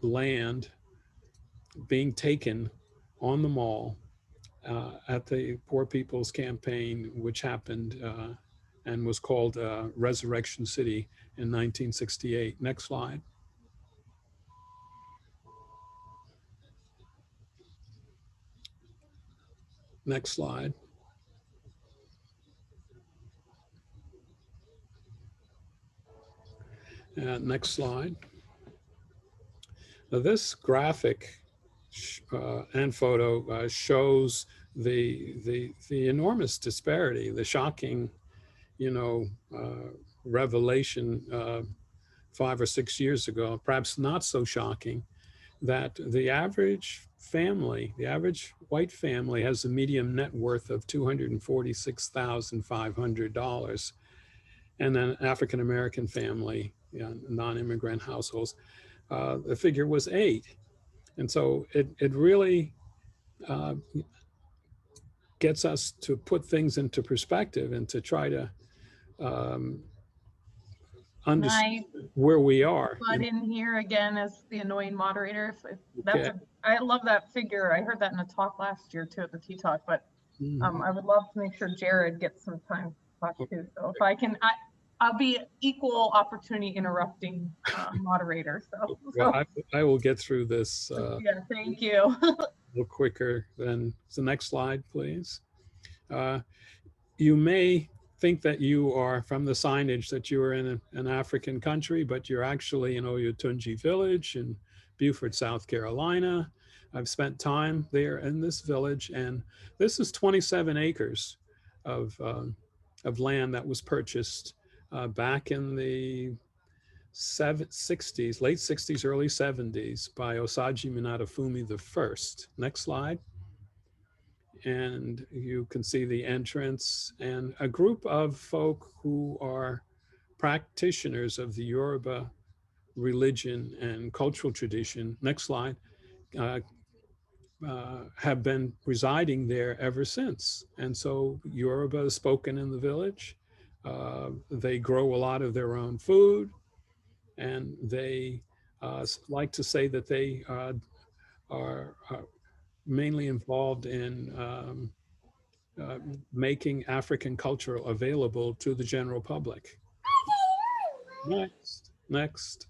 land being taken on the mall at the Poor People's Campaign, which happened and was called Resurrection City in 1968. Next slide. Next slide. Next slide. Now this graphic and photo shows the enormous disparity, the shocking, revelation 5 or 6 years ago, perhaps not so shocking, that the average family, the average white family, has a median net worth of $246,500, and an African-American family, non-immigrant households, the figure was 8. And so it really gets us to put things into perspective and to try to understand where we are. But in here again as the annoying moderator, Okay. I love that figure. I heard that in a talk last year too at the Tea Talk, but I would love to make sure Jarrad gets some time to talk too. So if I can, I'll be equal opportunity interrupting moderator. So Well, I will get through this yeah, thank you. a little quicker than the next slide, please. You may think that you are from the signage that you are in an African country, but you're actually in Oyotunji village in Beaufort, South Carolina. I've spent time there in this village, and this is 27 acres of land that was purchased back in the 60s, late 60s, early 70s by Osaji Minatafumi I. Next slide. And you can see the entrance and a group of folk who are practitioners of the Yoruba religion and cultural tradition. Next slide. Have been residing there ever since. And so Yoruba is spoken in the village. They grow a lot of their own food, and they like to say that they are mainly involved in making African culture available to the general public. Next.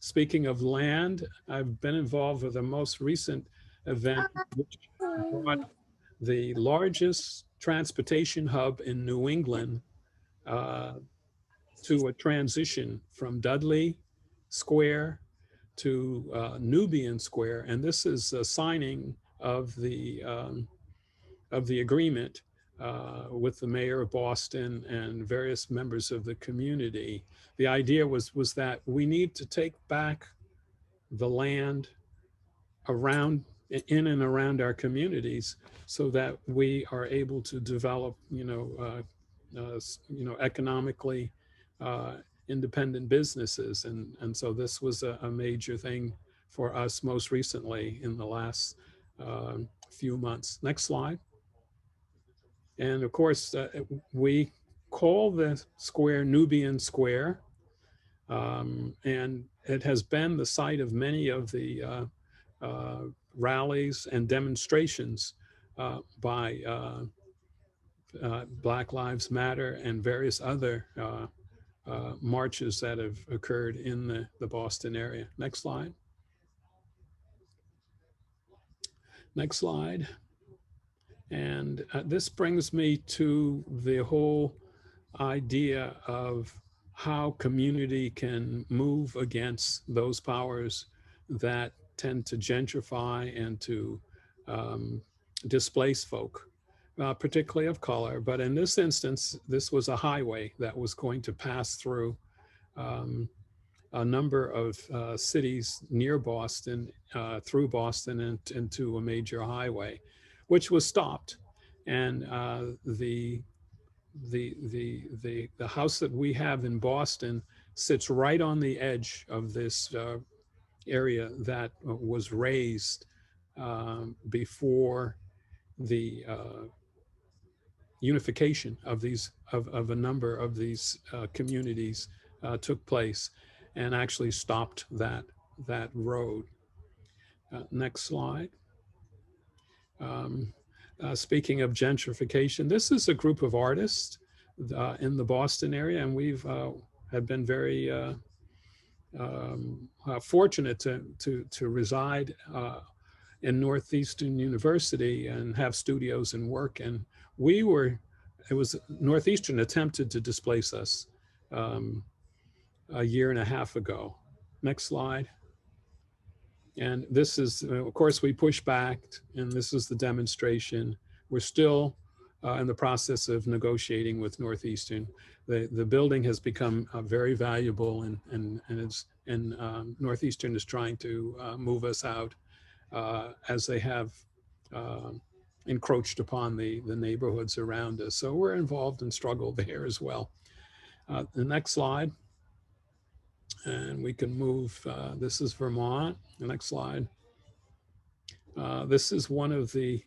Speaking of land, I've been involved with the most recent event, which brought the largest transportation hub in New England to a transition from Dudley Square to Nubian Square. And this is a signing of the agreement with the mayor of Boston and various members of the community. The idea was that we need to take back the land around, in and around our communities, so that we are able to develop, economically independent businesses. And so this was a major thing for us most recently in the last few months. Next slide. And of course, we call the square Nubian Square, and it has been the site of many of the rallies and demonstrations by Black Lives Matter and various other marches that have occurred in the Boston area. Next slide. Next slide. And this brings me to the whole idea of how community can move against those powers that tend to gentrify and to displace folk, particularly of color. But in this instance, this was a highway that was going to pass through a number of cities near Boston, through Boston and into a major highway, which was stopped. And the house that we have in Boston sits right on the edge of this area that was raised before the unification of a number of these communities took place, and actually stopped that road. Next slide. Speaking of gentrification, this is a group of artists in the Boston area, and we've have been very fortunate to reside in Northeastern University and have studios and work. And Northeastern attempted to displace us a year and a half ago. Next slide. And this is, of course, we pushed back, and this is the demonstration. We're still in the process of negotiating with Northeastern. The building has become very valuable, and Northeastern is trying to move us out as they have encroached upon the neighborhoods around us. So we're involved in struggle there as well. The next slide. And we can move, this is Vermont. The next slide. This is one of the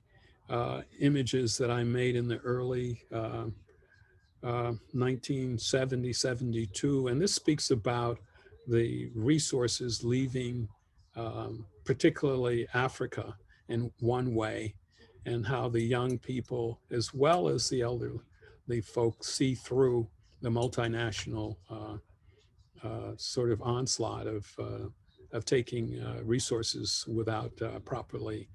images that I made in the early 1970, 72. And this speaks about the resources leaving particularly Africa in one way, and how the young people, as well as the elderly folks, see through the multinational sort of onslaught of taking resources without properly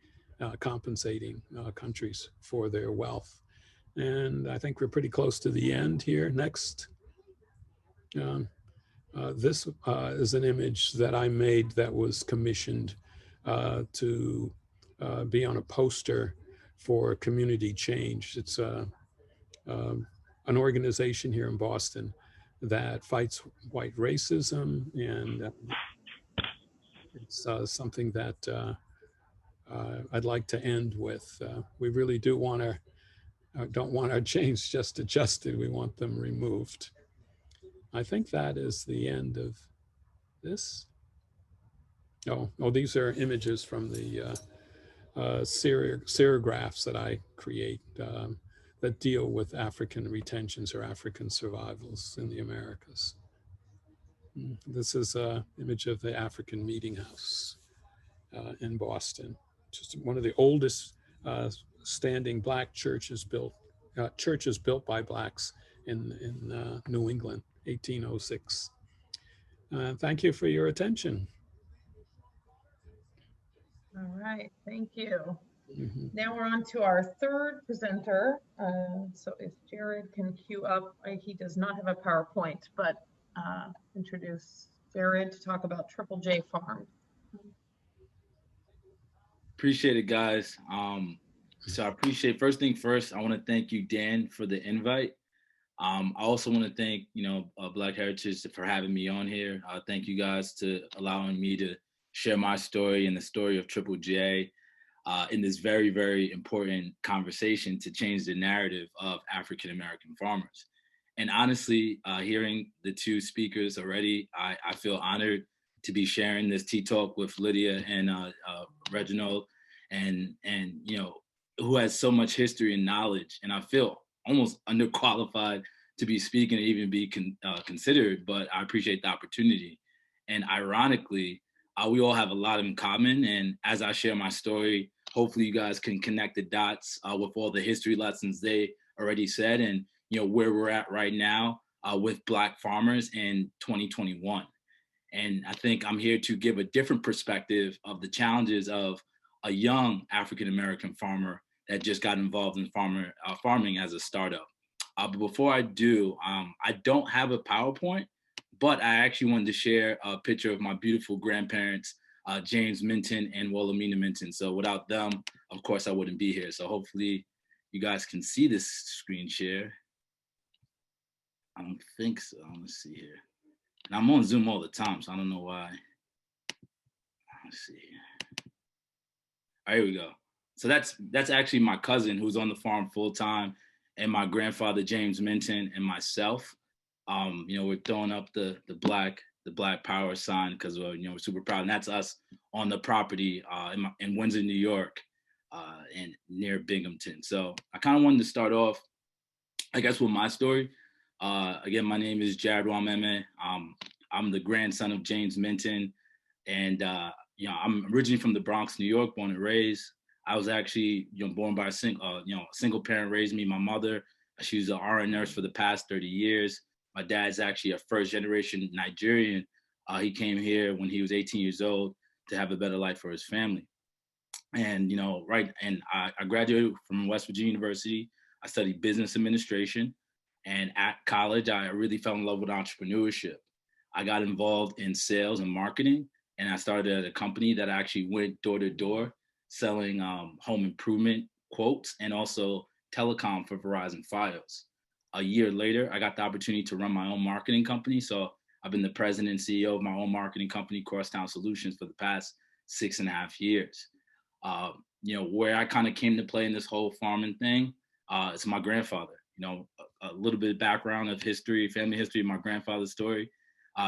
compensating countries for their wealth. And I think we're pretty close to the end here. Next. This is an image that I made that was commissioned to be on a poster for community change. It's an organization here in Boston that fights white racism, and it's something that I'd like to end with. We really do want don't want our chains just adjusted. We want them removed. I think that is the end of this. Oh, these are images from the serigraphs that I create that deal with African retentions or African survivals in the Americas. This is an image of the African Meetinghouse in Boston, just one of the oldest standing Black churches built by Blacks in New England, 1806. Thank you for your attention. All right, thank you. Mhm. Now we're on to our third presenter. So if Jarrad can queue up, he does not have a PowerPoint, but introduce Jarrad to talk about Triple J Farm. Appreciate it, guys. So I appreciate, first thing first, I want to thank you, Dan, for the invite. I also want to thank, Black Heritage for having me on here. Thank you guys to allowing me to share my story and the story of Triple J in this very, very important conversation to change the narrative of African-American farmers. And honestly, hearing the two speakers already, I feel honored to be sharing this tea talk with Lydia and Reginald, and who has so much history and knowledge. And I feel almost underqualified to be speaking and even be considered, but I appreciate the opportunity. And ironically, we all have a lot in common. And as I share my story, hopefully you guys can connect the dots with all the history lessons they already said, and where we're at right now with Black farmers in 2021. And I think I'm here to give a different perspective of the challenges of a young African-American farmer that just got involved in farming as a startup. But before I do, I don't have a PowerPoint, but I actually wanted to share a picture of my beautiful grandparents, James Minton and Nwameme Minton. So without them, of course, I wouldn't be here. So hopefully you guys can see this screen share. I don't think so. Let's see here. And I'm on Zoom all the time, so I don't know why. Let's see here. All right, here we go. So that's actually my cousin who's on the farm full time, and my grandfather James Minton and myself. We're throwing up the black power sign because we're super proud, and that's us on the property in Windsor, New York, and near Binghamton. So I kind of wanted to start off, I guess, with my story. Again, my name is Jarrad Nwameme. I'm the grandson of James Minton, and I'm originally from the Bronx, New York, born and raised. I was actually born by a single parent raised me. My mother, she was an RN nurse for the past 30 years. My dad's actually a first generation Nigerian. He came here when he was 18 years old to have a better life for his family. And I graduated from West Virginia University. I studied business administration. And at college, I really fell in love with entrepreneurship. I got involved in sales and marketing, and I started at a company that actually went door to door selling home improvement quotes and also telecom for Verizon Fios. A year later, I got the opportunity to run my own marketing company. So I've been the president and CEO of my own marketing company, Crosstown Solutions, for the past 6.5 years. Where I kind of came to play in this whole farming thing, it's my grandfather. A little bit of background of history, family history of my grandfather's story.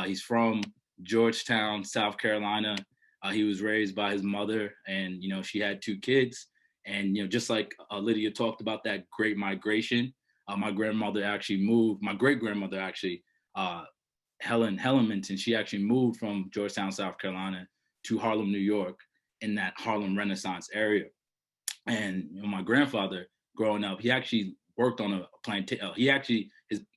He's from Georgetown, South Carolina. He was raised by his mother, and she had 2 kids. And just like Lydia talked about that great migration, my grandmother actually moved. My great grandmother actually, Helen Minton, she actually moved from Georgetown, South Carolina, to Harlem, New York, in that Harlem Renaissance area. And my grandfather, growing up, he actually worked on a plantation.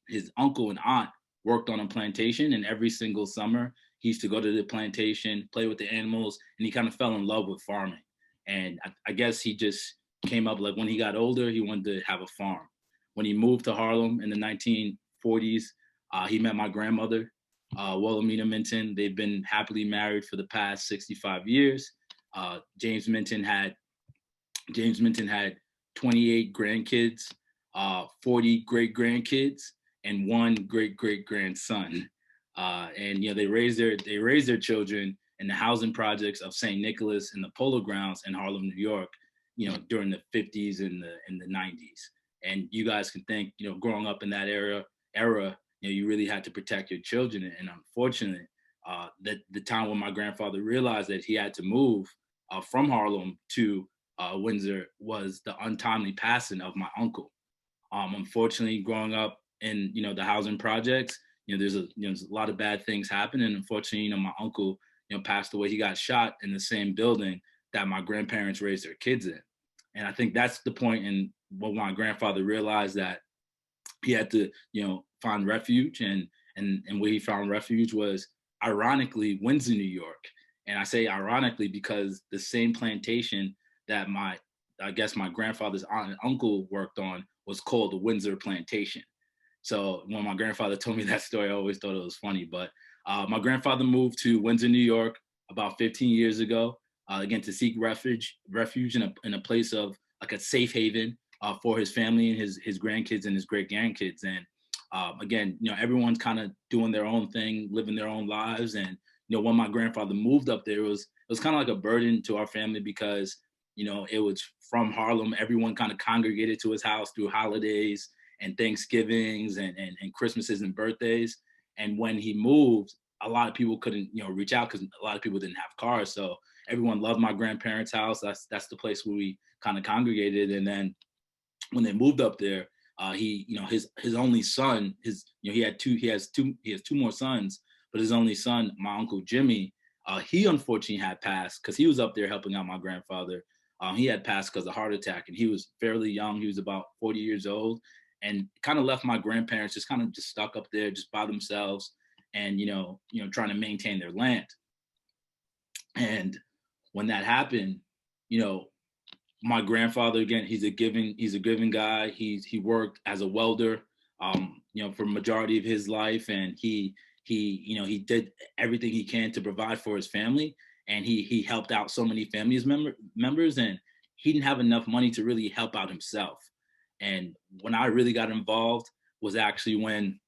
His uncle and aunt worked on a plantation, and every single summer he used to go to the plantation, play with the animals, and he kind of fell in love with farming. And I guess he just came up, like when he got older, he wanted to have a farm. When he moved to Harlem in the 1940s, he met my grandmother, Nwameme Minton. They've been happily married for the past 65 years. James Minton had 28 grandkids, 40 great grandkids, and 1 great great grandson. And they raised their children in the housing projects of St. Nicholas and the Polo Grounds in Harlem, New York, during the 50s and the 90s. And you guys can think, growing up in that era, you really had to protect your children. And unfortunately, that the time when my grandfather realized that he had to move from Harlem to Windsor was the untimely passing of my uncle. Unfortunately, growing up in the housing projects, there's a lot of bad things happen, and unfortunately, my uncle passed away. He got shot in the same building that my grandparents raised their kids in. And I think that's the point in when my grandfather realized that he had to find refuge, and where he found refuge was ironically Windsor, New York. And I say ironically because the same plantation that I guess my grandfather's aunt and uncle worked on was called the Windsor Plantation. So when my grandfather told me that story, I always thought it was funny. But my grandfather moved to Windsor, New York about 15 years ago, again, to seek refuge in a place of like a safe haven for his family and his grandkids and his great grandkids. And again, everyone's kind of doing their own thing, living their own lives. And, when my grandfather moved up there, it was kind of like a burden to our family because, it was from Harlem. Everyone kind of congregated to his house through holidays and Thanksgivings and Christmases and birthdays. And when he moved, a lot of people couldn't, reach out because a lot of people didn't have cars. So everyone loved my grandparents' house. That's the place where we kind of congregated. And then when they moved up there, his only son, he has two more sons, but his only son, my Uncle Jimmy, he unfortunately had passed because he was up there helping out my grandfather. He had passed because of heart attack, and he was fairly young. He was about 40 years old, and kind of left my grandparents just stuck up there, just by themselves, and trying to maintain their land. And when that happened, my grandfather, again, he's a giving guy. He worked as a welder, for a majority of his life, and he did everything he can to provide for his family, and he helped out so many family members, and he didn't have enough money to really help out himself. And when I really got involved was actually when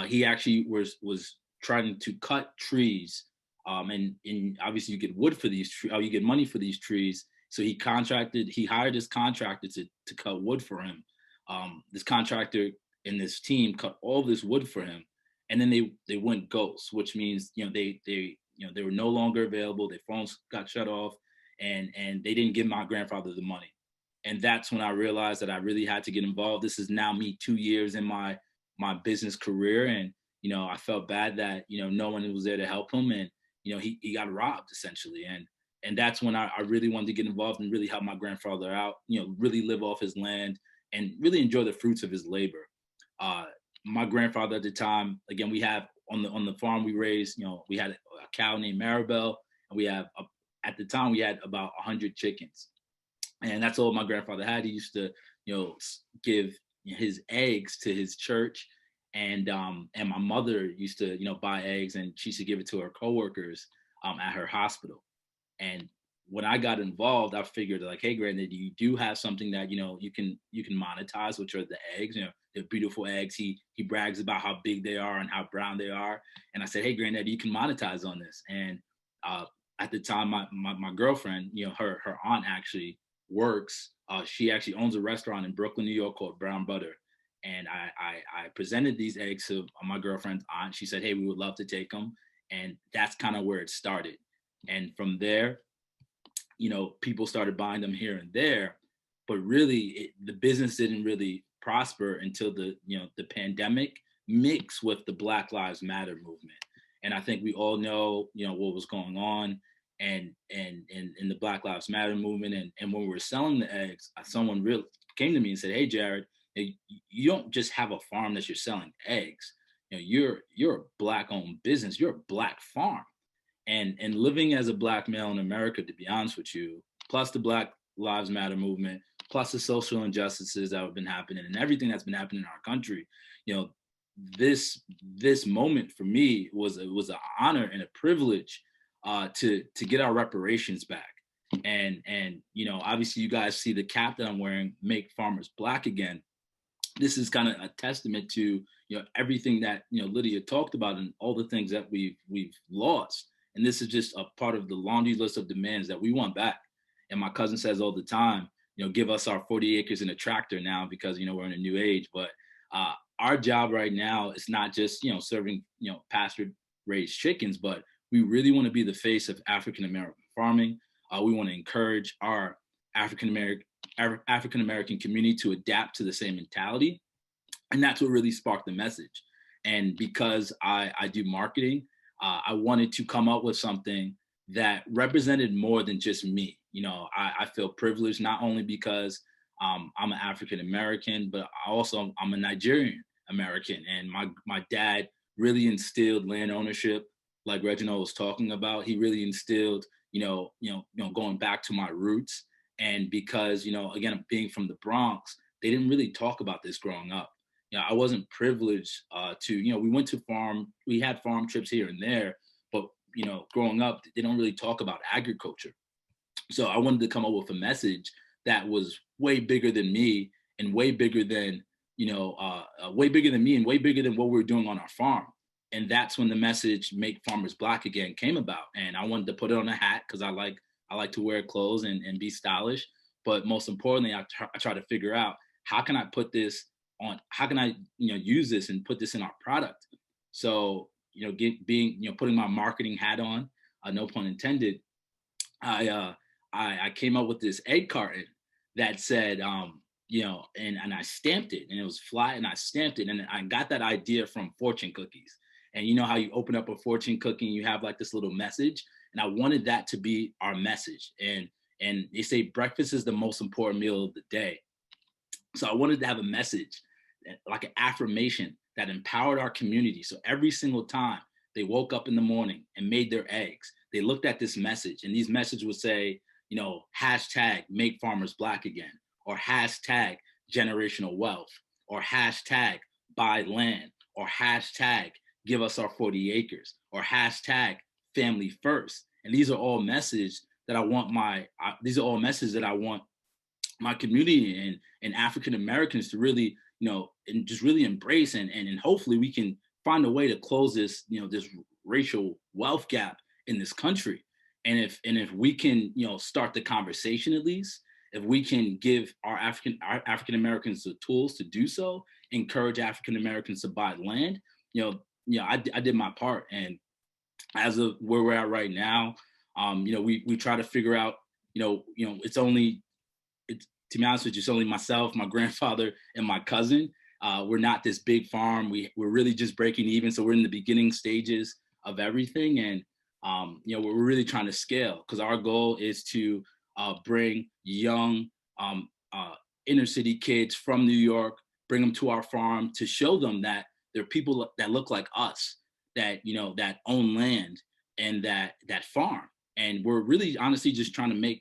he actually was trying to cut trees. And obviously you get wood for these trees, you get money for these trees. So he hired this contractor to cut wood for him. This contractor and this team cut all this wood for him. And then they went ghost, which means, they were no longer available. Their phones got shut off, and they didn't give my grandfather the money. And that's when I realized that I really had to get involved. This is now me 2 years in my business career. And, I felt bad that, no one was there to help him. And, he got robbed essentially. And that's when I really wanted to get involved and really help my grandfather out, really live off his land and really enjoy the fruits of his labor. My grandfather at the time, again, we have on the farm we raised, we had a cow named Maribel, and at the time we had about 100 chickens. And that's all my grandfather had. He used to, give his eggs to his church. And my mother used to, buy eggs, and she used to give it to her coworkers at her hospital. And when I got involved, I figured like, hey, Granddad, you do have something that, you can monetize, which are the eggs. They're beautiful eggs. He brags about how big they are and how brown they are. And I said, hey, Granddad, you can monetize on this. And at the time, my girlfriend, her aunt actually works. She actually owns a restaurant in Brooklyn, New York called Brown Butter. And I presented these eggs to my girlfriend's aunt. She said, hey, we would love to take them. And that's kind of where it started. And from there, people started buying them here and there. But really, the business didn't really prosper until the pandemic mixed with the Black Lives Matter movement. And I think we all know, what was going on and in the Black Lives Matter movement. And when we were selling the eggs, someone really came to me and said, hey, Jarrad, you don't just have a farm that you're selling eggs. You're a Black-owned business. You're a Black farm. And living as a Black male in America, to be honest with you, plus the Black Lives Matter movement, plus the social injustices that have been happening and everything that's been happening in our country, this moment for me was an honor and a privilege to get our reparations back. And obviously you guys see the cap that I'm wearing, Make Farmers Black Again. This is kind of a testament to everything that Lydia talked about and all the things that we've lost. And this is just a part of the laundry list of demands that we want back. And my cousin says all the time, give us our 40 acres and a tractor now because we're in a new age. But our job right now is not just serving pasture raised chickens, but we really want to be the face of African American farming. We want to encourage our African American community to adapt to the same mentality. And that's what really sparked the message. And because I do marketing, I wanted to come up with something that represented more than just me. I feel privileged not only because I'm an African American, but also I'm a Nigerian American. And my dad really instilled land ownership like Reginald was talking about. He really instilled, going back to my roots. And because, again, being from the Bronx, they didn't really talk about this growing up. I wasn't privileged we had farm trips here and there, but, growing up, they don't really talk about agriculture. So I wanted to come up with a message that was way bigger than me and way bigger than, way bigger than me and way bigger than what we were doing on our farm. And that's when the message "Make Farmers Black Again" came about. And I wanted to put it on a hat because I like to wear clothes and be stylish. But most importantly, I try to figure out how can I put this on, how can I, use this and put this in our product. So, putting my marketing hat on, no pun intended, I came up with this egg carton that said, and I stamped it, and it was flat, and I stamped it, and I got that idea from fortune cookies. And you know how you open up a fortune cookie and you have like this little message, and I wanted that to be our message. And they say breakfast is the most important meal of the day. So I wanted to have a message, like an affirmation that empowered our community. So every single time they woke up in the morning and made their eggs, they looked at this message, and these messages would say, hashtag "Make Farmers Black Again," or hashtag "Generational Wealth," or hashtag "Buy Land," or hashtag "Give us our 40 acres," or hashtag "Family First." And these are all messages that I want my community and African Americans to really, and just really embrace, and hopefully we can find a way to close this, this racial wealth gap in this country. And if we can, start the conversation, at least, if we can give our African Americans the tools to do so, encourage African Americans to buy land, I did my part. And as of where we're at right now, we try to figure out, to be honest with you, it's only myself, my grandfather, and my cousin. We're not this big farm. We're really just breaking even. So we're in the beginning stages of everything. And, we're really trying to scale, because our goal is to bring young inner city kids from New York, bring them to our farm to show them that there are people that look like us, that, that own land and that farm. And we're really honestly just trying to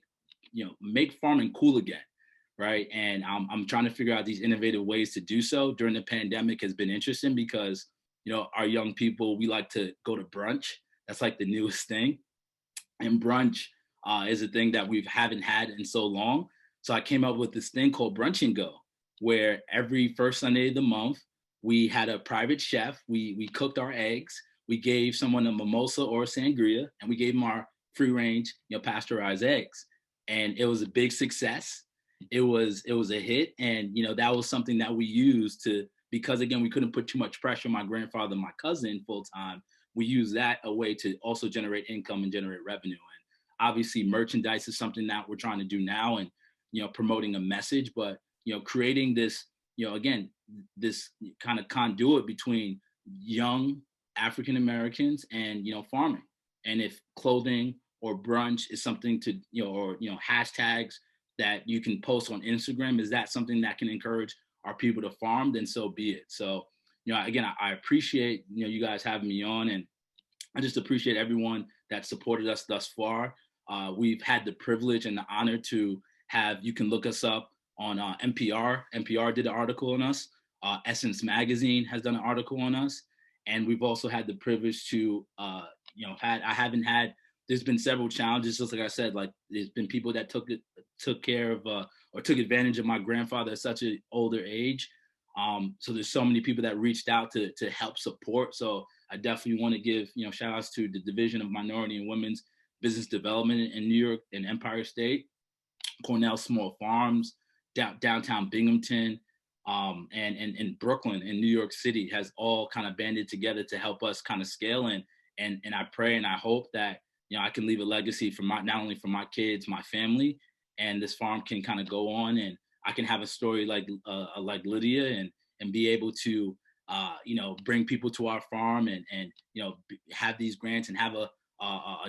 make farming cool again. Right. And I'm trying to figure out these innovative ways to do so. During the pandemic has been interesting because, our young people, we like to go to brunch. That's like the newest thing. And brunch is a thing that we haven't had in so long. So I came up with this thing called Brunch and Go, where every first Sunday of the month, we had a private chef. We cooked our eggs. We gave someone a mimosa or a sangria, and we gave them our free range, pasteurized eggs. And it was a big success. It was a hit. And, that was something that we used because again, we couldn't put too much pressure on my grandfather and my cousin full time. We use that a way to also generate income and generate revenue. And obviously merchandise is something that we're trying to do now, and, promoting a message, but, creating this, again, this kind of conduit between young African Americans and, farming. And if clothing or brunch is something to, or hashtags that you can post on Instagram, is that something that can encourage our people to farm, then so be it. So, again, I appreciate, you guys having me on, and I just appreciate everyone that supported us thus far. We've had the privilege and the honor to you can look us up on NPR. NPR did an article on us. Essence Magazine has done an article on us. And we've also had the privilege to, there's been several challenges, just like I said, like there's been people that took care of or took advantage of my grandfather at such an older age. So there's so many people that reached out to help support. So I definitely want to give, shout outs to the Division of Minority and Women's Business Development in New York and Empire State, Cornell Small Farms, downtown Binghamton, and Brooklyn and New York City has all kind of banded together to help us kind of scale. And I pray and I hope that, I can leave a legacy for not only for my kids, my family, and this farm can kind of go on, and I can have a story like Lydia and be able to, bring people to our farm and have these grants and have a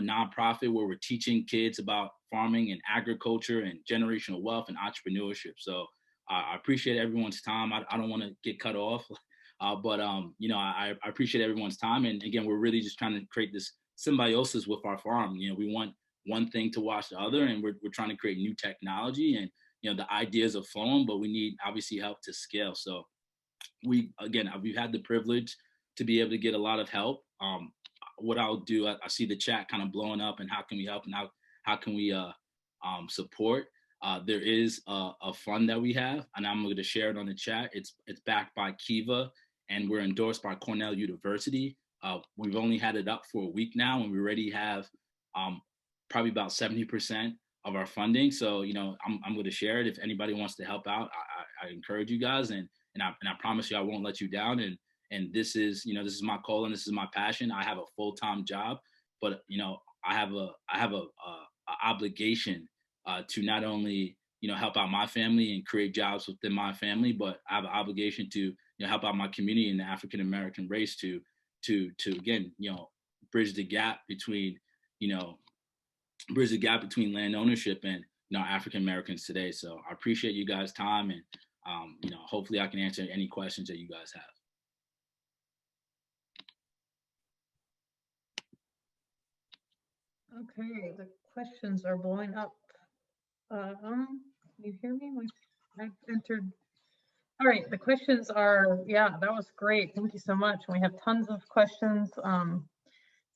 nonprofit where we're teaching kids about farming and agriculture and generational wealth and entrepreneurship. So I appreciate everyone's time. I don't want to get cut off, but I appreciate everyone's time. And again, we're really just trying to create this symbiosis with our farm. You know, we want one thing to wash the other, and we're trying to create new technology, and you know, the ideas are flowing, but we need obviously help to scale. So we've had the privilege to be able to get a lot of help. What I'll do, I see the chat kind of blowing up, and how can we help, and how can we support? There is a fund that we have, and I'm going to share it on the chat. It's backed by Kiva, and we're endorsed by Cornell University. We've only had it up for a week now, and we already have probably about 70% of our funding. So, you know, I'm going to share it. If anybody wants to help out, I encourage you guys, and I promise you I won't let you down. And this is, you know, this is my calling. This is my passion. I have a full-time job, but you know, I have a obligation to not only, you know, help out my family and create jobs within my family, but I have an obligation to, you know, help out my community and the African American race to again, you know, bridge the gap between land ownership and, you know, African Americans today. So I appreciate you guys' time, and you know, hopefully I can answer any questions that you guys have. Okay, the questions are blowing up. Can you hear me? I entered. All right, the questions are, yeah, that was great. Thank you so much. We have tons of questions. So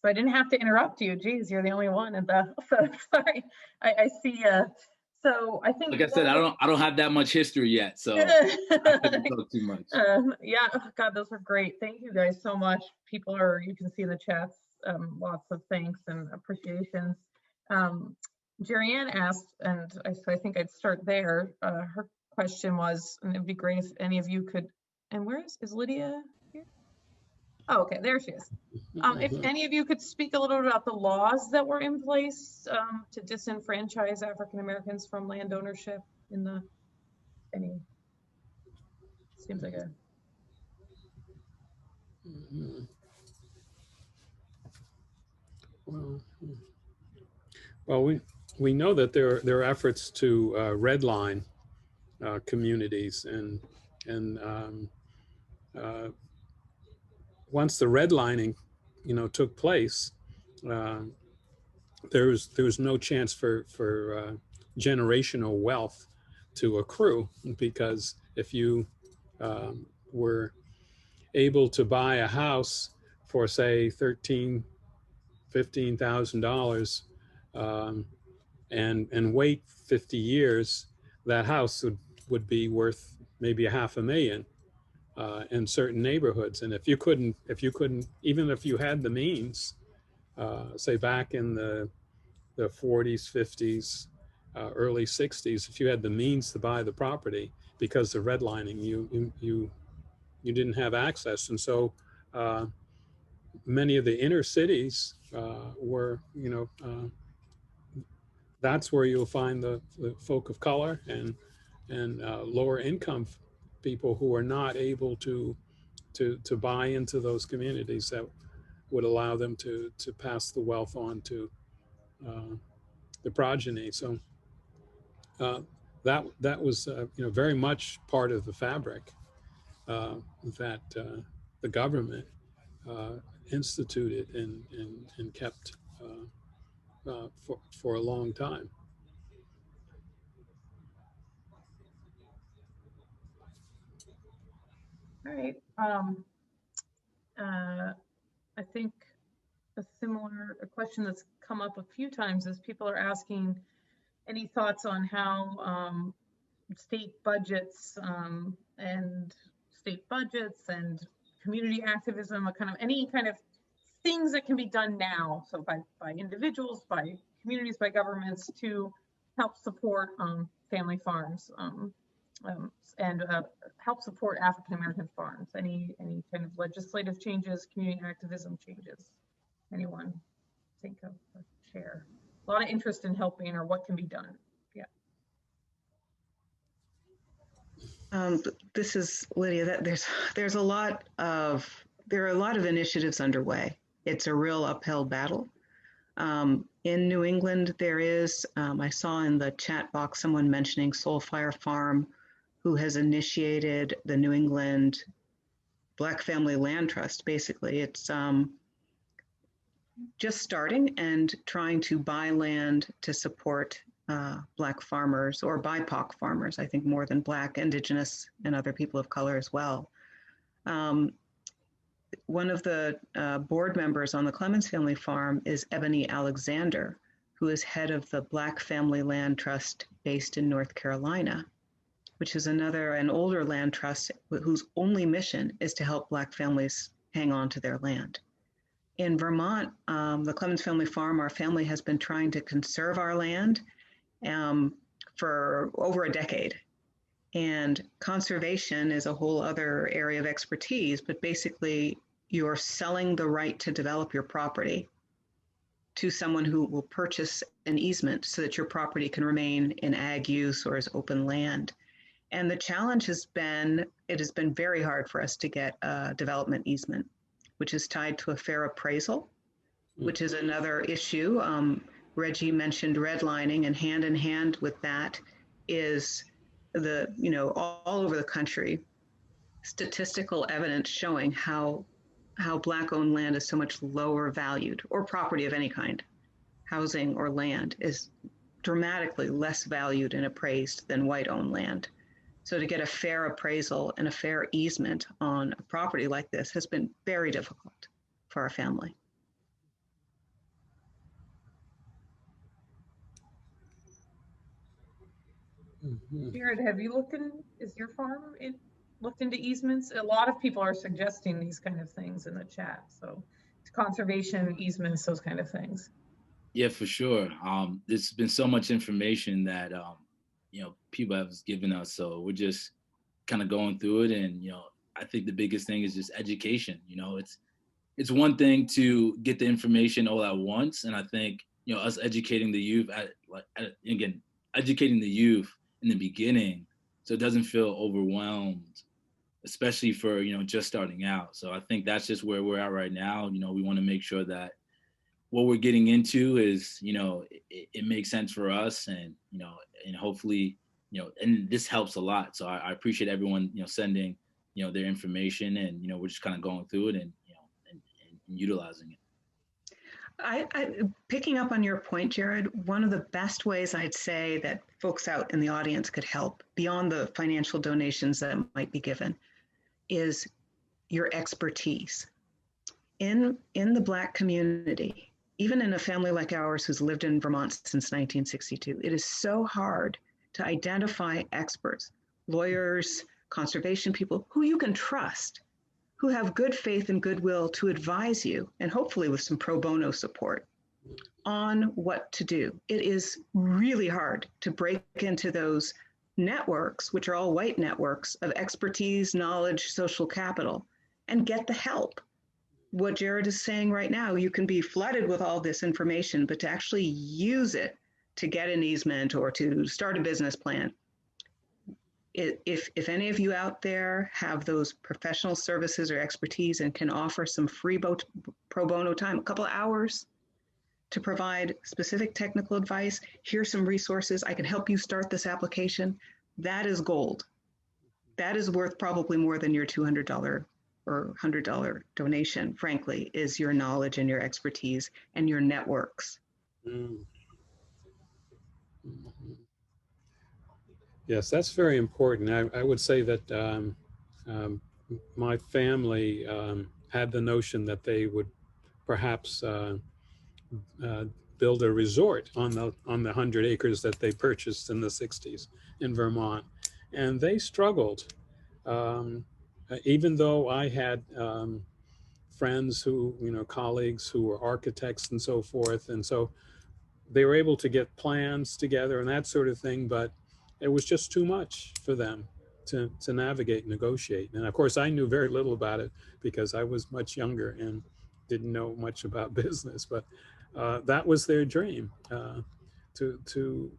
I didn't have to interrupt you. Geez, you're the only one. And so sorry, I see. So I think, like I said, I don't have that much history yet, so I couldn't talk too much. Yeah, oh, God, those are great. Thank you guys so much. People are, you can see in the chats, lots of thanks and appreciations. Jarrad asked, and so I think I'd start there. Her question was, and it'd be great if any of you could, and where is Lydia here? Oh, okay, there she is. If any of you could speak a little bit about the laws that were in place to disenfranchise African Americans from land ownership in the, seems like a. Well, we know that there are efforts to redline communities, and once the redlining, you know, took place, there was no chance for generational wealth to accrue, because if you were able to buy a house for, say, $15,000 and wait 50 years, that house would be worth maybe $500,000 in certain neighborhoods. And if you couldn't, even if you had the means, say back in the 40s, 50s, early 60s, if you had the means to buy the property, because of redlining, you didn't have access. And so many of the inner cities were, you know, that's where you'll find the folk of color and lower income people who are not able to buy into those communities that would allow them to pass the wealth on to the progeny. So that was you know, very much part of the fabric that the government instituted and kept for a long time. All right. I think a similar question that's come up a few times is people are asking any thoughts on how state budgets and community activism, any kind of things that can be done now, so by individuals, by communities, by governments, to help support family farms and help support African American farms. Any kind of legislative changes, community activism changes. Anyone think of or share? A lot of interest in helping, or what can be done. Yeah. This is Lydia. There are a lot of initiatives underway. It's a real uphill battle. In New England, there is, I saw in the chat box someone mentioning Soul Fire Farm, who has initiated the New England Black Family Land Trust. Basically, it's just starting and trying to buy land to support Black farmers or BIPOC farmers, I think more than Black, Indigenous, and other people of color as well. One of the board members on the Clemmons family farm is Ebony Alexander, who is head of the Black Family Land Trust based in North Carolina, which is an older land trust whose only mission is to help Black families hang on to their land. In Vermont, the Clemmons family farm, our family has been trying to conserve our land for over a decade. And conservation is a whole other area of expertise, but basically you're selling the right to develop your property to someone who will purchase an easement so that your property can remain in ag use or as open land. And the challenge has been, it has been very hard for us to get a development easement, which is tied to a fair appraisal, which is another issue. Reggie mentioned redlining, and hand in hand with that is all over the country, statistical evidence showing how Black-owned land is so much lower valued, or property of any kind, housing or land, is dramatically less valued and appraised than white-owned land. So to get a fair appraisal and a fair easement on a property like this has been very difficult for our family. Jarrad, have you is your farm looked into easements? A lot of people are suggesting these kind of things in the chat. So conservation, easements, those kind of things. Yeah, for sure. There's been so much information that, people have given us. So we're just kind of going through it. And, I think the biggest thing is just education. It's one thing to get the information all at once. And I think, us educating the youth educating the youth in the beginning, so it doesn't feel overwhelmed, especially for, just starting out. So I think that's just where we're at right now. We want to make sure that what we're getting into is, it makes sense for us, and, and hopefully, and this helps a lot. So I appreciate everyone, sending, their information, and, we're just kind of going through it and, and utilizing it. Picking up on your point, Jarrad, one of the best ways I'd say that folks out in the audience could help beyond the financial donations that might be given is your expertise. In the Black community, even in a family like ours who's lived in Vermont since 1962, it is so hard to identify experts, lawyers, conservation people who you can trust, who have good faith and goodwill to advise you, and hopefully with some pro bono support, on what to do. It is really hard to break into those networks, which are all white networks of expertise, knowledge, social capital, and get the help. What Jarrad is saying right now, you can be flooded with all this information, but to actually use it to get an easement or to start a business plan, if any of you out there have those professional services or expertise and can offer some free pro bono time, a couple of hours to provide specific technical advice, here's some resources, I can help you start this application, that is gold. That is worth probably more than your $200 or $100 donation, frankly, is your knowledge and your expertise and your networks. Mm. Yes, that's very important. I would say that my family had the notion that they would perhaps build a resort on the 100 acres that they purchased in the 60s in Vermont, and they struggled. Even though I had friends who, colleagues who were architects and so forth, and so they were able to get plans together and that sort of thing, but it was just too much for them to navigate and negotiate. And of course, I knew very little about it because I was much younger and didn't know much about business, but that was their dream, to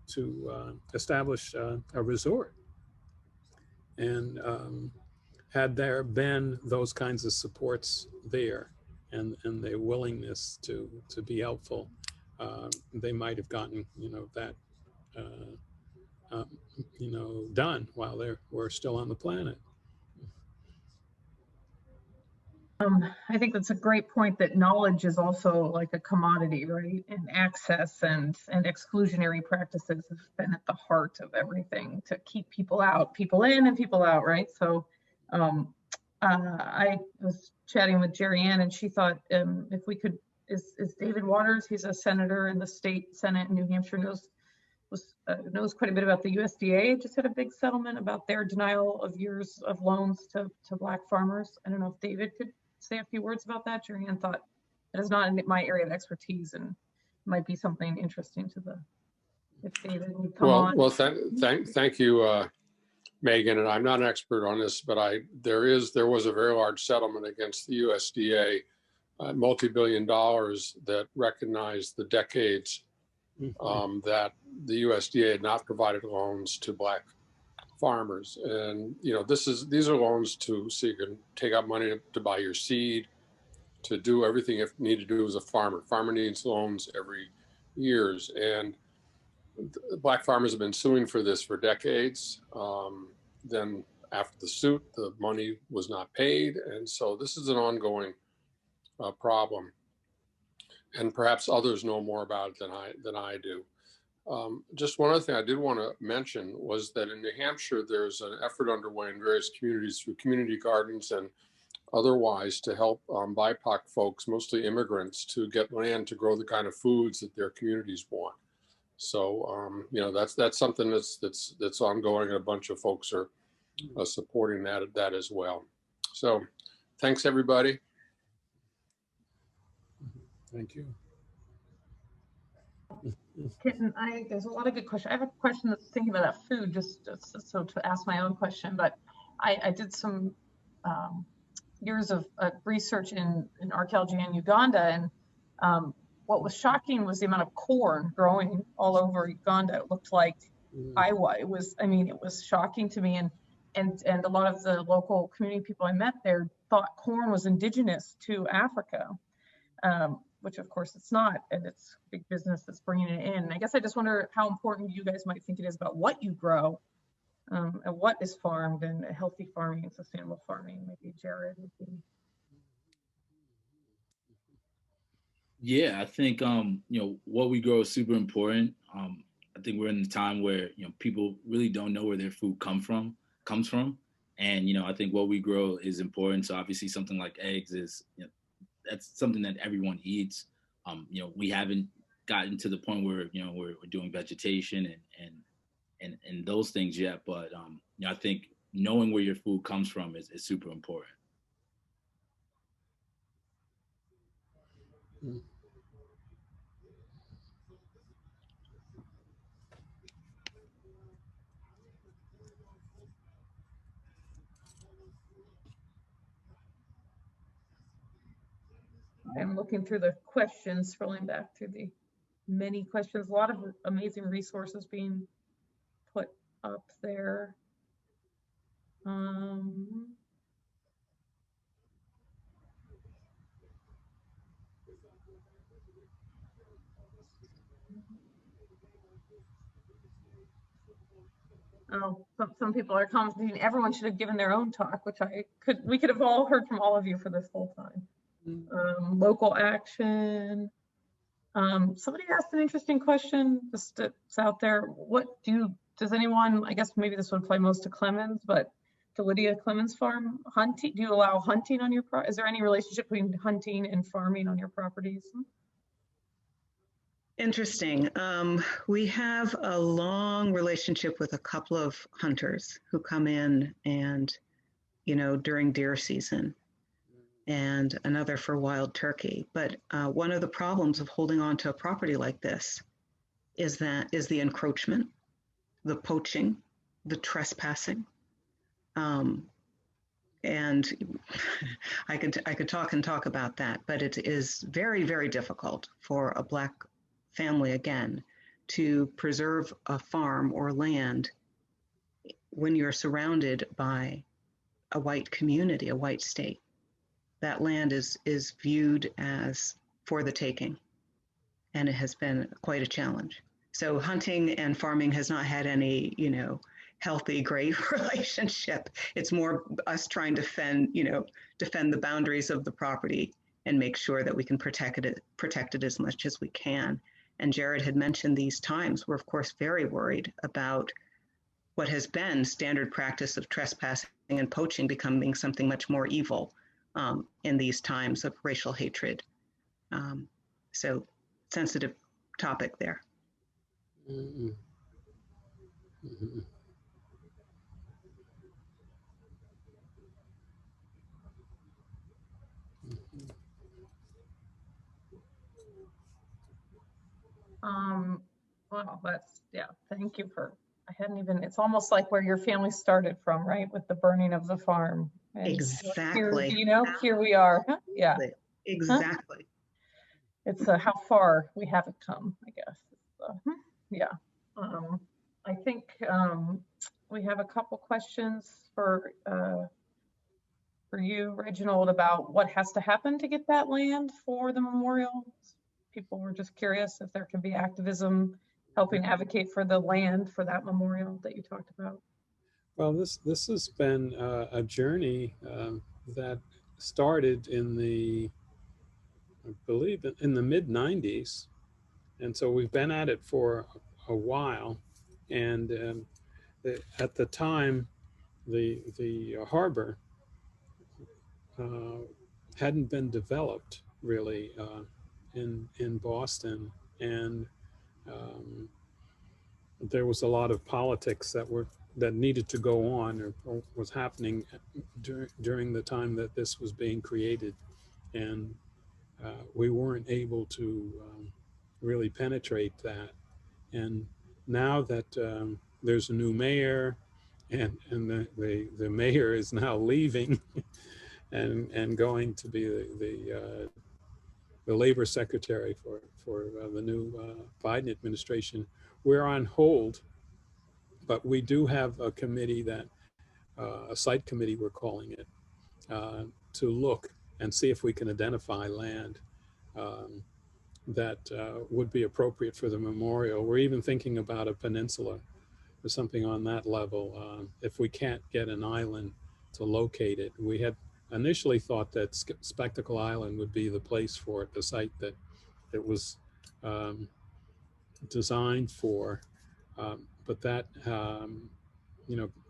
establish a resort. And had there been those kinds of supports there and their willingness to be helpful, they might have gotten, that done while we're still on the planet. I think that's a great point, that knowledge is also like a commodity, right? And access and exclusionary practices have been at the heart of everything to keep people out, people in and people out, right? So I was chatting with Jarrad, and she thought if we could, is David Waters, he's a senator in the state Senate in New Hampshire, knows quite a bit about the USDA. Just had a big settlement about their denial of years of loans to Black farmers. I don't know if David could say a few words about that. Jarrad thought that is not in my area of expertise and might be something interesting to the, if David would come on. Well, thank you, Megan. And I'm not an expert on this, but there was a very large settlement against the USDA, multi-billion dollars, that recognized the decades that the USDA had not provided loans to Black farmers. And, you know, these are loans so you can take out money to buy your seed, to do everything you need to do as a farmer. Farmer needs loans every years. And Black farmers have been suing for this for decades. Then after the suit, the money was not paid. And so this is an ongoing problem. And perhaps others know more about it than I do. Just one other thing I did want to mention was that in New Hampshire, there's an effort underway in various communities through community gardens and otherwise to help BIPOC folks, mostly immigrants, to get land to grow the kind of foods that their communities want. So, you know, that's something that's ongoing, and a bunch of folks are supporting that as well. So thanks, everybody. Thank you. Kitten, there's a lot of good questions. I have a question that's thinking about that food, just so to ask my own question, but I did some years of research in archaeology in Uganda, and what was shocking was the amount of corn growing all over Uganda. It looked like Iowa. It was shocking to me, and a lot of the local community people I met there thought corn was indigenous to Africa. Which of course it's not, and it's big business that's bringing it in. I guess I just wonder how important you guys might think it is about what you grow and what is farmed, and healthy farming and sustainable farming. Maybe Jarrad would be. Yeah, I think you know, what we grow is super important. I think we're in a time where, you know, people really don't know where their food comes from, and you know, I think what we grow is important. So obviously, something like eggs is, you know, that's something that everyone eats. You know, we haven't gotten to the point where, you know, we're doing vegetation and those things yet. But you know, I think knowing where your food comes from is super important. I'm looking through the questions, scrolling back through the many questions, a lot of amazing resources being put up there. Oh, some people are commenting everyone should have given their own talk, which we could have all heard from all of you for this whole time. Local action. Somebody asked an interesting question just that's out there. Does anyone, I guess maybe this would apply most to Clemmons, but to Lydia Clemmons farm, hunting, do you allow hunting on your is there any relationship between hunting and farming on your properties? Interesting. We have a long relationship with a couple of hunters who come in and, you know, during deer season, and another for wild turkey. But one of the problems of holding on to a property like this is the encroachment, the poaching, the trespassing. And I could talk about that, but it is very, very difficult for a Black family, again, to preserve a farm or land when you're surrounded by a white community, a white state. That land is viewed as for the taking, and it has been quite a challenge. So hunting and farming has not had any, you know, healthy, great relationship. It's more us trying to defend the boundaries of the property and make sure that we can protect it as much as we can. And Jarrad had mentioned these times. We're of course very worried about what has been standard practice of trespassing and poaching becoming something much more evil in these times of racial hatred. So sensitive topic there. Mm-hmm. Mm-hmm. Wow, thank you for, I hadn't even, it's almost like where your family started from, right? With the burning of the farm. And Exactly. Here we are. Yeah. Exactly. It's how far we haven't come, I guess. Yeah. I think we have a couple questions for you, Reginald, about what has to happen to get that land for the memorial. People were just curious if there could be activism helping advocate for the land for that memorial that you talked about. Well, this has been a journey that started in the, I believe, in the mid-90s. And so we've been at it for a while. And at the time, the harbor hadn't been developed really in Boston. And there was a lot of politics that needed to go on or was happening during the time that this was being created, and we weren't able to really penetrate that. And now that there's a new mayor, and the mayor is now leaving and going to be the labor secretary for the new Biden administration, we're on hold. But we do have a committee a site committee, we're calling it, to look and see if we can identify land that would be appropriate for the memorial. We're even thinking about a peninsula or something on that level. If we can't get an island to locate it, we had initially thought that Spectacle Island would be the place for it, the site that it was designed for. But that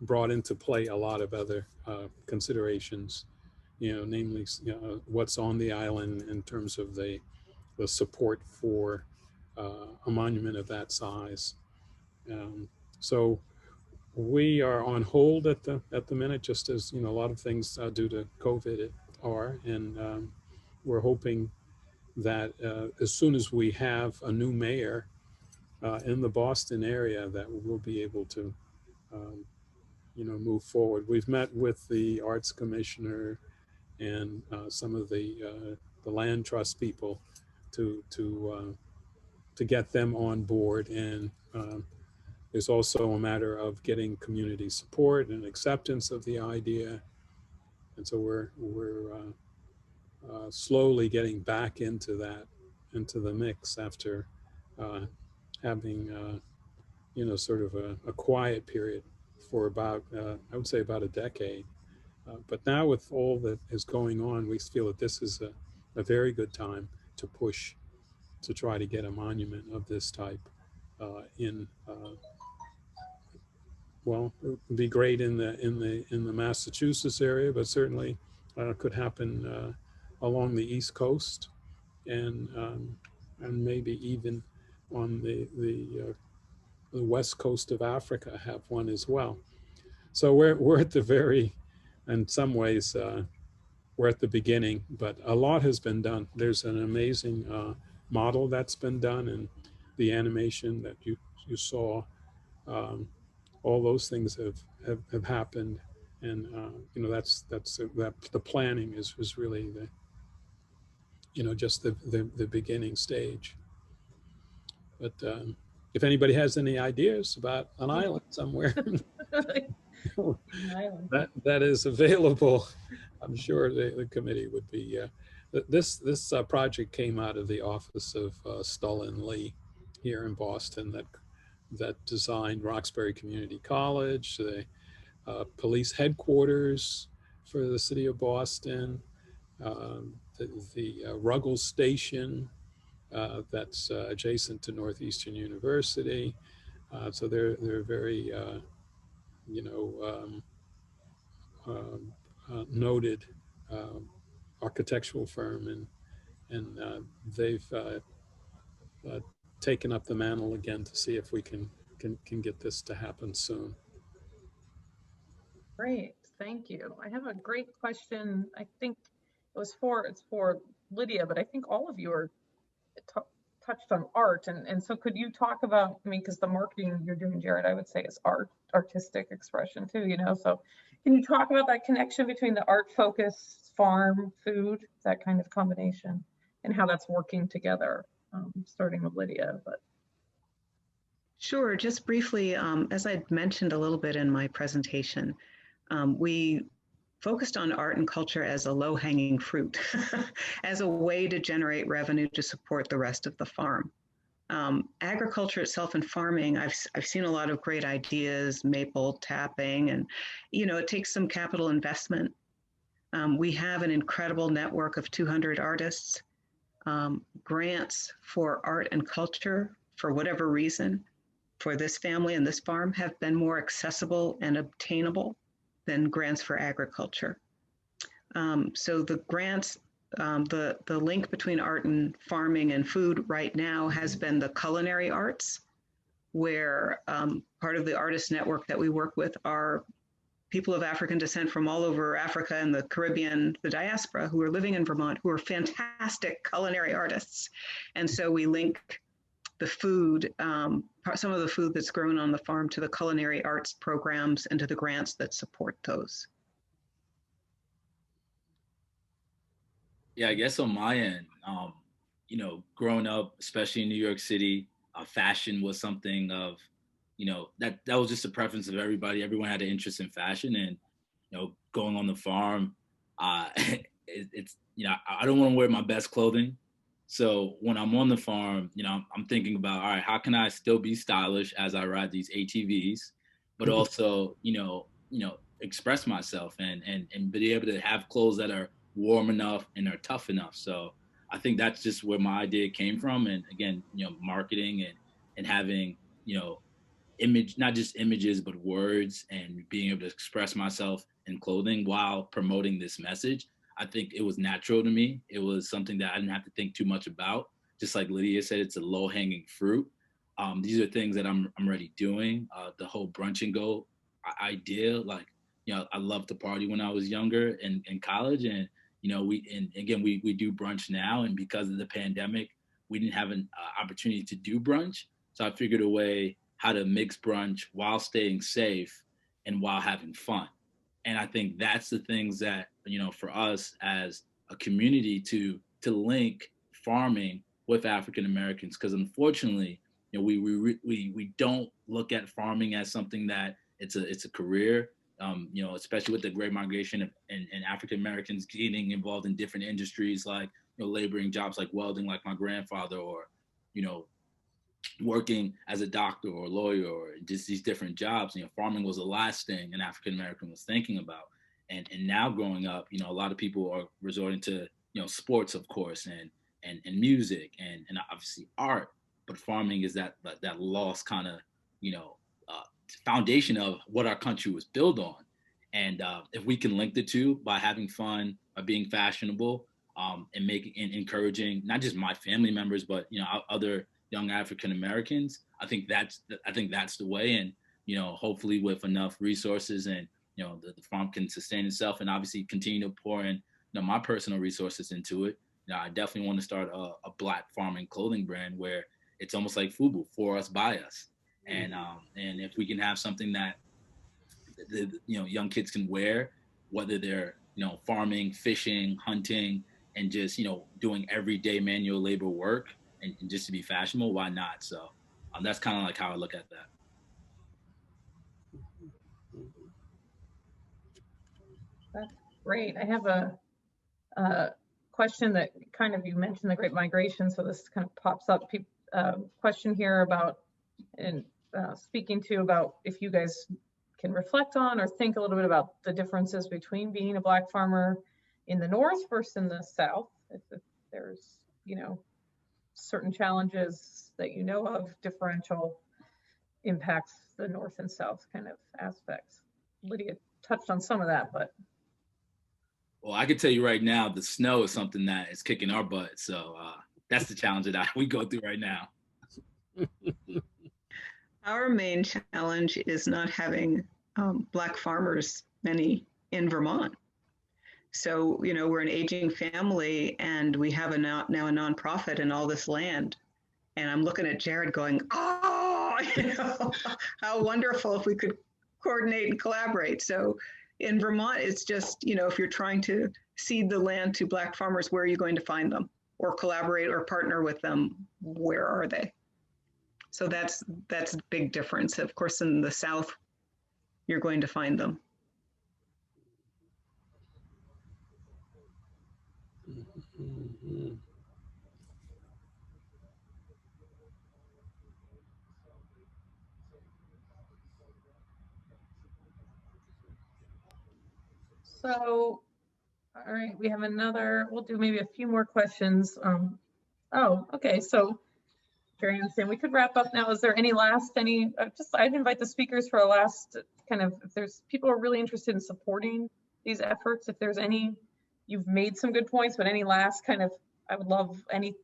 brought into play a lot of other considerations, namely, what's on the island in terms of the support for a monument of that size. So we are on hold at the minute, just as a lot of things due to COVID are, and we're hoping that as soon as we have a new mayor in the Boston area, that we'll be able to move forward. We've met with the arts commissioner and some of the land trust people to get them on board, and there's also a matter of getting community support and acceptance of the idea. And so we're slowly getting back into the mix after having sort of a quiet period for about I would say about a decade. But now with all that is going on, we feel that this is a very good time to push to try to get a monument of this type well, it would be great in the Massachusetts area, but certainly could happen along the East Coast, and maybe even on the West Coast of Africa have one as well. So we're at the very, in some ways, we're at the beginning, but a lot has been done. There's an amazing model that's been done, and the animation that you saw. All those things have happened, and that's the planning is really the just the beginning stage. But if anybody has any ideas about an island somewhere that is available, I'm sure the committee would be. This project came out of the office of Stull and Lee here in Boston that that designed Roxbury Community College, the police headquarters for the city of Boston, the Ruggles Station that's adjacent to Northeastern University. So they're very, you know, noted architectural firm, and they've taken up the mantle again to see if we can get this to happen soon. Great, thank you. I have a great question. I think it's for Lydia, but I think all of you are touched on art, and so could you talk about, I mean, because the marketing you're doing, Jarrad, I would say is artistic expression too, you know, so can you talk about that connection between the art focus, farm, food, that kind of combination, and how that's working together, starting with Lydia? But Sure, just briefly, as I mentioned a little bit in my presentation, we focused on art and culture as a low-hanging fruit, as a way to generate revenue to support the rest of the farm. Agriculture itself and farming, I've seen a lot of great ideas, maple tapping, and you know, it takes some capital investment. We have an incredible network of 200 artists. Grants for art and culture, for whatever reason, for this family and this farm have been more accessible and obtainable than grants for agriculture. So the grants, the link between art and farming and food right now has been the culinary arts, where part of the artist network that we work with are people of African descent from all over Africa and the Caribbean, the diaspora, who are living in Vermont, who are fantastic culinary artists. And so we link the food, some of the food that's grown on the farm, to the culinary arts programs and to the grants that support those. Yeah, I guess on my end, you know, growing up, especially in New York City, fashion was something of, you know, that was just a preference of everybody. Everyone had an interest in fashion, and, you know, going on the farm, it's, you know, I don't want to wear my best clothing. So when I'm on the farm, you know, I'm thinking about, all right, how can I still be stylish as I ride these ATVs, but also, you know, express myself and be able to have clothes that are warm enough and are tough enough. So I think that's just where my idea came from. And again, you know, marketing and having, you know, not just images, but words, and being able to express myself in clothing while promoting this message. I think it was natural to me. It was something that I didn't have to think too much about. Just like Lydia said, it's a low-hanging fruit. These are things that I'm already doing. The whole brunch and go idea, like, you know, I loved to party when I was younger in college, and you know, we do brunch now, and because of the pandemic, we didn't have an opportunity to do brunch. So I figured a way how to mix brunch while staying safe and while having fun. And I think that's the things that, you know, for us as a community to link farming with African Americans, because unfortunately, you know, we don't look at farming as something that it's a career. You know, especially with the Great Migration and African Americans getting involved in different industries, like, you know, laboring jobs like welding, like my grandfather, or, you know, working as a doctor or a lawyer, or just these different jobs. You know, farming was the last thing an African American was thinking about. And now growing up, you know, a lot of people are resorting to, you know, sports, of course, and music and obviously art. But farming is that lost kind of, you know, foundation of what our country was built on. And if we can link the two by having fun, by being fashionable, and making and encouraging not just my family members, but, you know, other young African Americans, I think that's the way. And, you know, hopefully with enough resources, and, you know, the farm can sustain itself, and obviously continue to pour in, you know, my personal resources into it. You know, I definitely want to start a Black farming clothing brand where it's almost like FUBU, for us, by us. And if we can have something that the you know, young kids can wear, whether they're, you know, farming, fishing, hunting, and just, you know, doing everyday manual labor work, and just to be fashionable, why not? So that's kind of like how I look at that. that's great. I have a question that kind of, you mentioned the Great Migration, so this kind of pops up. Question here about, and speaking to about if you guys can reflect on or think a little bit about the differences between being a Black farmer in the North versus in the South. If there's, you know, certain challenges that you know of, differential impacts the North and South kind of aspects. Lydia touched on some of that, but. Well, I can tell you right now, the snow is something that is kicking our butt. So that's the challenge that we go through right now. Our main challenge is not having Black farmers many in Vermont. So, you know, we're an aging family and we have now a nonprofit in all this land. And I'm looking at Jarrad going, oh, you know, how wonderful if we could coordinate and collaborate. So in Vermont, it's just, you know, if you're trying to seed the land to Black farmers, where are you going to find them? Or collaborate or partner with them? Where are they? So that's a big difference. Of course, in the South, you're going to find them. So, all right, we have another, we'll do maybe a few more questions. Oh, okay, so Jerry and Sam, we could wrap up now. Is there any I'd invite the speakers for a last kind of, if there's people are really interested in supporting these efforts, if there's any, you've made some good points, but any last kind of, I would love any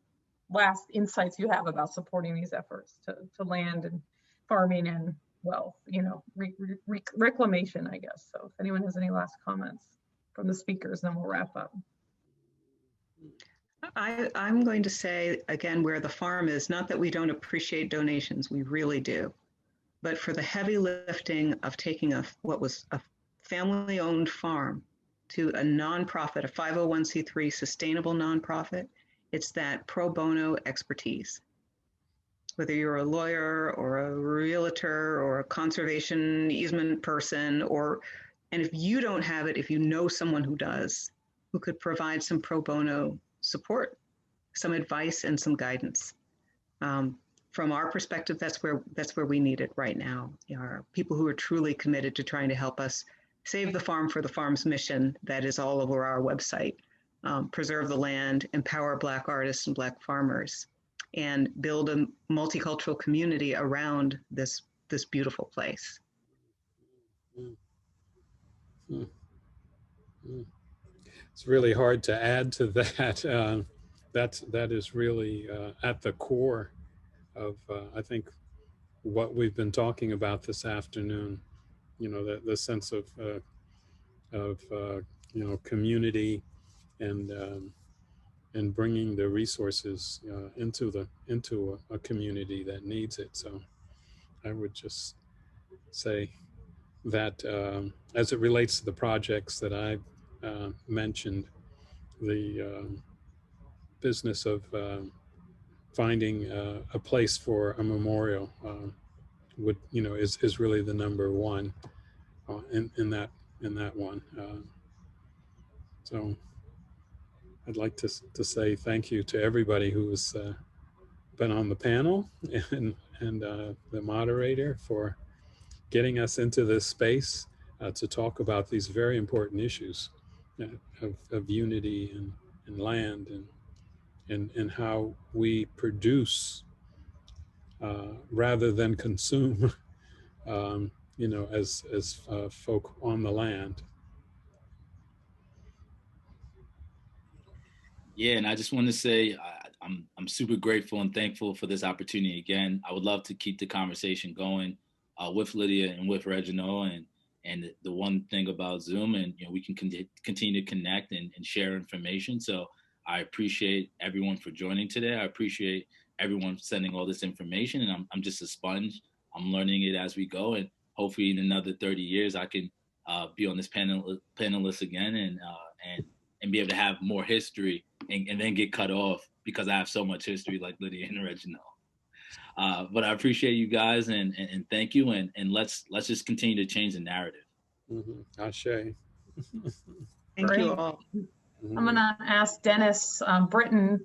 last insights you have about supporting these efforts to land and farming and wealth, you know, reclamation, I guess. So if anyone has any last comments from the speakers, then we'll wrap up. I'm going to say, again, where the farm is, not that we don't appreciate donations, we really do. But for the heavy lifting of taking what was a family-owned farm to a nonprofit, a 501c3 sustainable nonprofit, it's that pro bono expertise. Whether you're a lawyer or a realtor or a conservation easement person, and if you don't have it, if you know someone who does, who could provide some pro bono support, some advice and some guidance. From our perspective, that's where we need it right now. Are people who are truly committed to trying to help us save the farm for the farm's mission that is all over our website, preserve the land, empower Black artists and Black farmers, and build a multicultural community around this beautiful place. It's really hard to add to that. That is really at the core of I think what we've been talking about this afternoon. You know, the sense of you know, community and bringing the resources into a community that needs it. So I would just say that as it relates to the projects that I mentioned, the business of finding a place for a memorial is really the number one in that one. So I'd like to say thank you to everybody who's been on the panel and the moderator for getting us into this space to talk about these very important issues of unity and land and how we produce rather than consume, you know, as folk on the land. Yeah, and I just want to say I'm super grateful and thankful for this opportunity again. I would love to keep the conversation going with Lydia and with Reginald, and the one thing about Zoom, and you know, we can continue to connect and share information. So I appreciate everyone for joining today. I appreciate everyone sending all this information, and I'm just a sponge. I'm learning it as we go, and hopefully in another 30 years I can be on this panelist again and be able to have more history and then get cut off because I have so much history like Lydia and Reginald. But I appreciate you guys and thank you, and let's just continue to change the narrative. Ashe. Thank you all. I'm gonna ask Dennis Britton,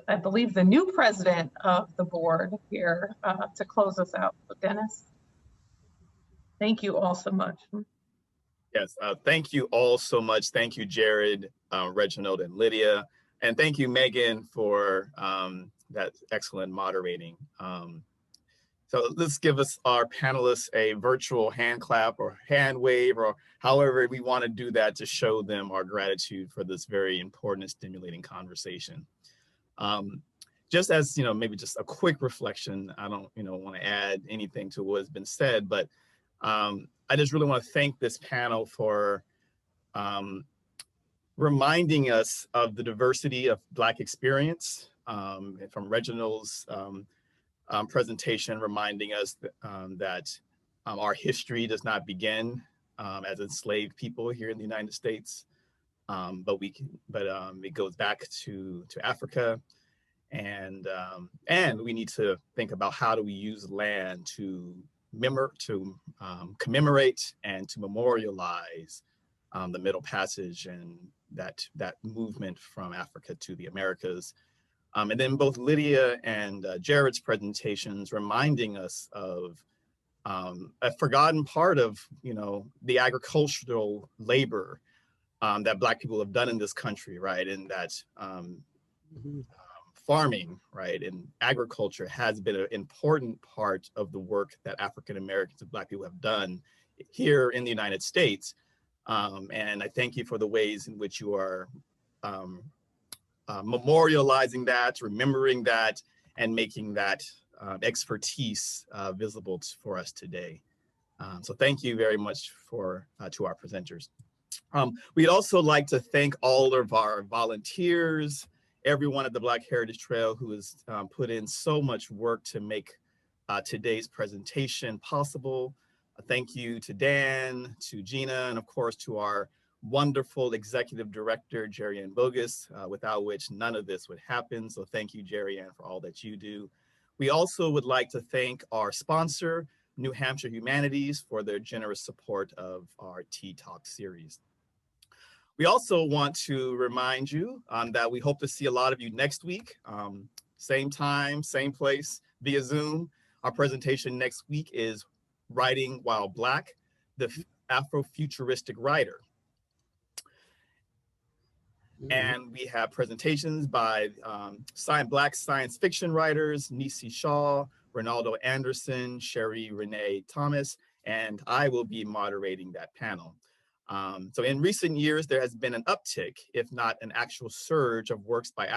I believe the new president of the board here, to close us out. So Dennis, thank you all so much. Yes, thank you all so much. Thank you, Jarrad, Reginald, and Lydia. And thank you, Megan, for that excellent moderating. So let's give our panelists a virtual hand clap or hand wave or however we want to do that to show them our gratitude for this very important and stimulating conversation. Just as, maybe just a quick reflection, I don't, want to add anything to what has been said, but I just really want to thank this panel for reminding us of the diversity of Black experience, from Reginald's presentation, reminding us that our history does not begin as enslaved people here in the United States, but it goes back to Africa, and we need to think about how do we use land to commemorate and to memorialize the Middle Passage and that movement from Africa to the Americas. And then both Lydia and Jarrad's presentations reminding us of a forgotten part of, the agricultural labor that Black people have done in this country, right? And that farming, right, and agriculture has been an important part of the work that African Americans and Black people have done here in the United States. And I thank you for the ways in which you are memorializing that, remembering that, and making that expertise visible for us today. So thank you very much to our presenters. We'd also like to thank all of our volunteers, everyone at the Black Heritage Trail who has put in so much work to make today's presentation possible. Thank you to Dan, to Gina, and of course to our wonderful executive director, Jarrad Bogus, without which none of this would happen. So thank you, Jarrad, for all that you do. We also would like to thank our sponsor, New Hampshire Humanities, for their generous support of our Tea Talk series. We also want to remind you that we hope to see a lot of you next week, same time, same place, via Zoom. Our presentation next week is Writing While Black, the Afrofuturistic Writer. And we have presentations by Black science fiction writers, Nisi Shaw, Ronaldo Anderson, Sherry Renee Thomas, and I will be moderating that panel. So in recent years, there has been an uptick, if not an actual surge of works by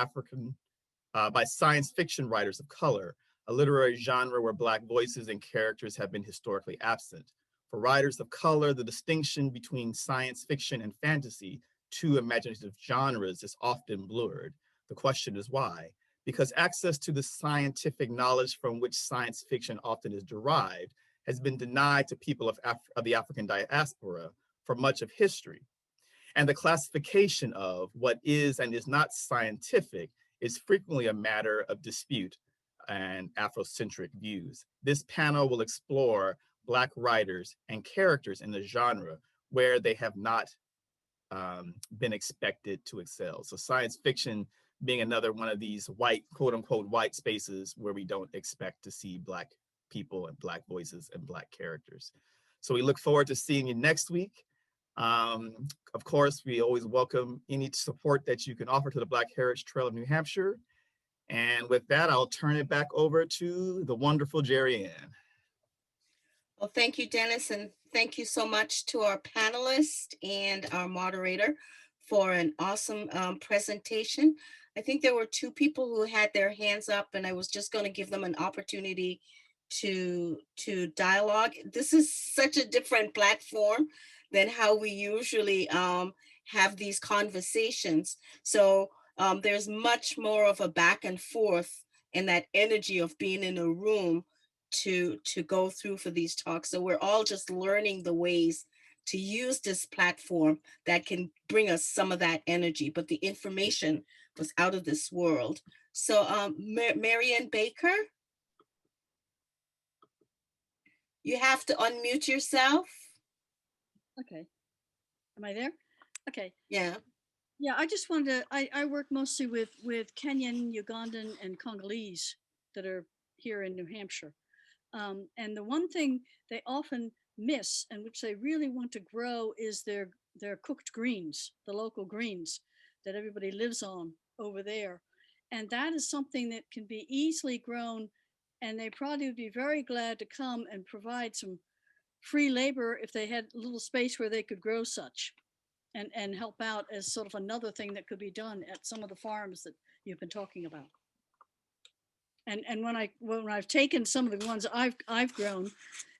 by science fiction writers of color, a literary genre where Black voices and characters have been historically absent. For writers of color, the distinction between science fiction and fantasy, two imaginative genres, is often blurred. The question is why? Because access to the scientific knowledge from which science fiction often is derived has been denied to people of the African diaspora for much of history. And the classification of what is and is not scientific is frequently a matter of dispute and Afrocentric views. This panel will explore Black writers and characters in the genre where they have not been expected to excel. So science fiction being another one of these white, quote unquote, white spaces where we don't expect to see Black people and Black voices and Black characters. So we look forward to seeing you next week. Of course, we always welcome any support that you can offer to the Black Heritage Trail of New Hampshire. And with that, I'll turn it back over to the wonderful Jarrad. Well, thank you, Dennis, and thank you so much to our panelists and our moderator for an awesome presentation. I think there were two people who had their hands up, and I was just going to give them an opportunity to dialogue. This is such a different platform than how we usually have these conversations. So there's much more of a back and forth and that energy of being in a room to go through for these talks. So we're all just learning the ways to use this platform that can bring us some of that energy, but the information was out of this world. So Marianne Baker, you have to unmute yourself. Okay. Am I there? Okay. Yeah. Yeah, I just wanted to, I work mostly with Kenyan, Ugandan, and Congolese that are here in New Hampshire. And the one thing they often miss and which they really want to grow is their cooked greens, the local greens that everybody lives on over there. And that is something that can be easily grown, and they probably would be very glad to come and provide some free labor if they had a little space where they could grow such, and help out as sort of another thing that could be done at some of the farms that you've been talking about. And when I've taken some of the ones I've grown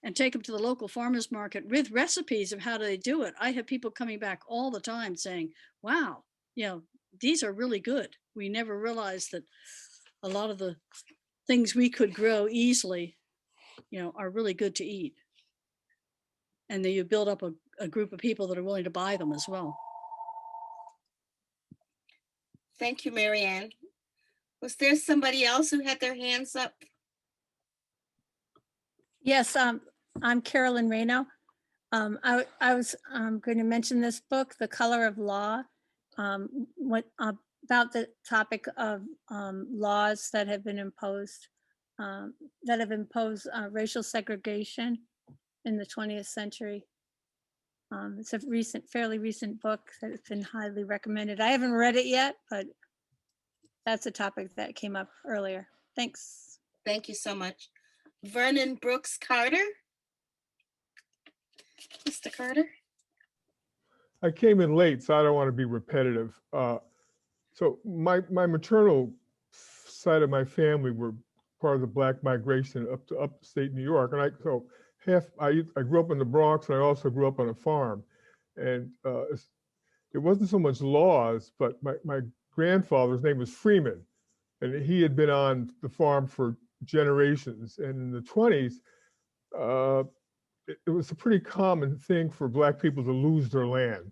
and take them to the local farmers market with recipes of how do they do it, I have people coming back all the time saying, wow, you know, these are really good. We never realized that a lot of the things we could grow easily, you know, are really good to eat. And then you build up a group of people that are willing to buy them as well. Thank you, Marianne. Was there somebody else who had their hands up? Yes, I'm Carolyn Reno. I was going to mention this book, The Color of Law, about the topic of laws that have been imposed, racial segregation in the 20th century. It's a fairly recent book that has been highly recommended. I haven't read it yet, but that's a topic that came up earlier. Thanks. Thank you so much. Vernon Brooks Carter. Mr. Carter. I came in late, so I don't want to be repetitive. So my maternal side of my family were part of the Black migration up to upstate New York, and I grew up in the Bronx, and I also grew up on a farm, and it wasn't so much laws, but my grandfather's name was Freeman, and he had been on the farm for generations. And in the 20s, it was a pretty common thing for Black people to lose their land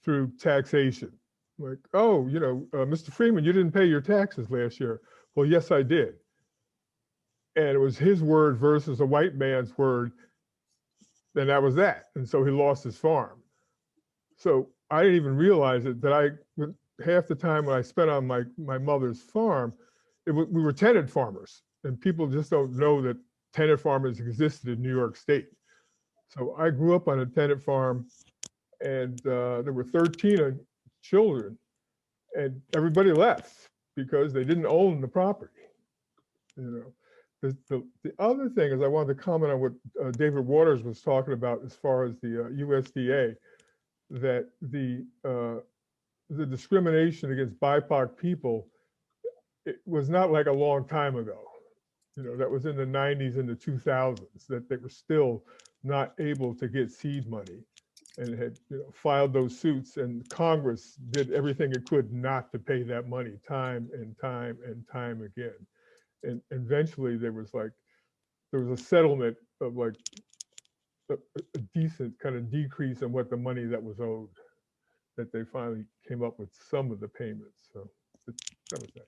through taxation. Like, oh, you know, Mr. Freeman, you didn't pay your taxes last year. Well, yes, I did. And it was his word versus a white man's word, and that was that. And so he lost his farm. So I didn't even realize it, that half the time when I spent on my mother's farm, we were tenant farmers, and people just don't know that tenant farmers existed in New York State. So I grew up on a tenant farm, and there were 13 children, and everybody left because they didn't own the property. You know, the other thing is I wanted to comment on what David Waters was talking about as far as the USDA, that the discrimination against BIPOC people, it was not like a long time ago. You know, that was in the 90s and the 2000s, that they were still not able to get seed money, and had, you know, filed those suits, and Congress did everything it could not to pay that money time and time and time again. And eventually there was a settlement of like a decent kind of decrease in what the money that was owed, that they finally came up with some of the payments. So that was that.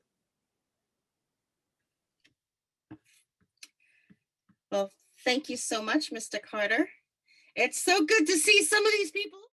Well, thank you so much, Mr. Carter. It's so good to see some of these people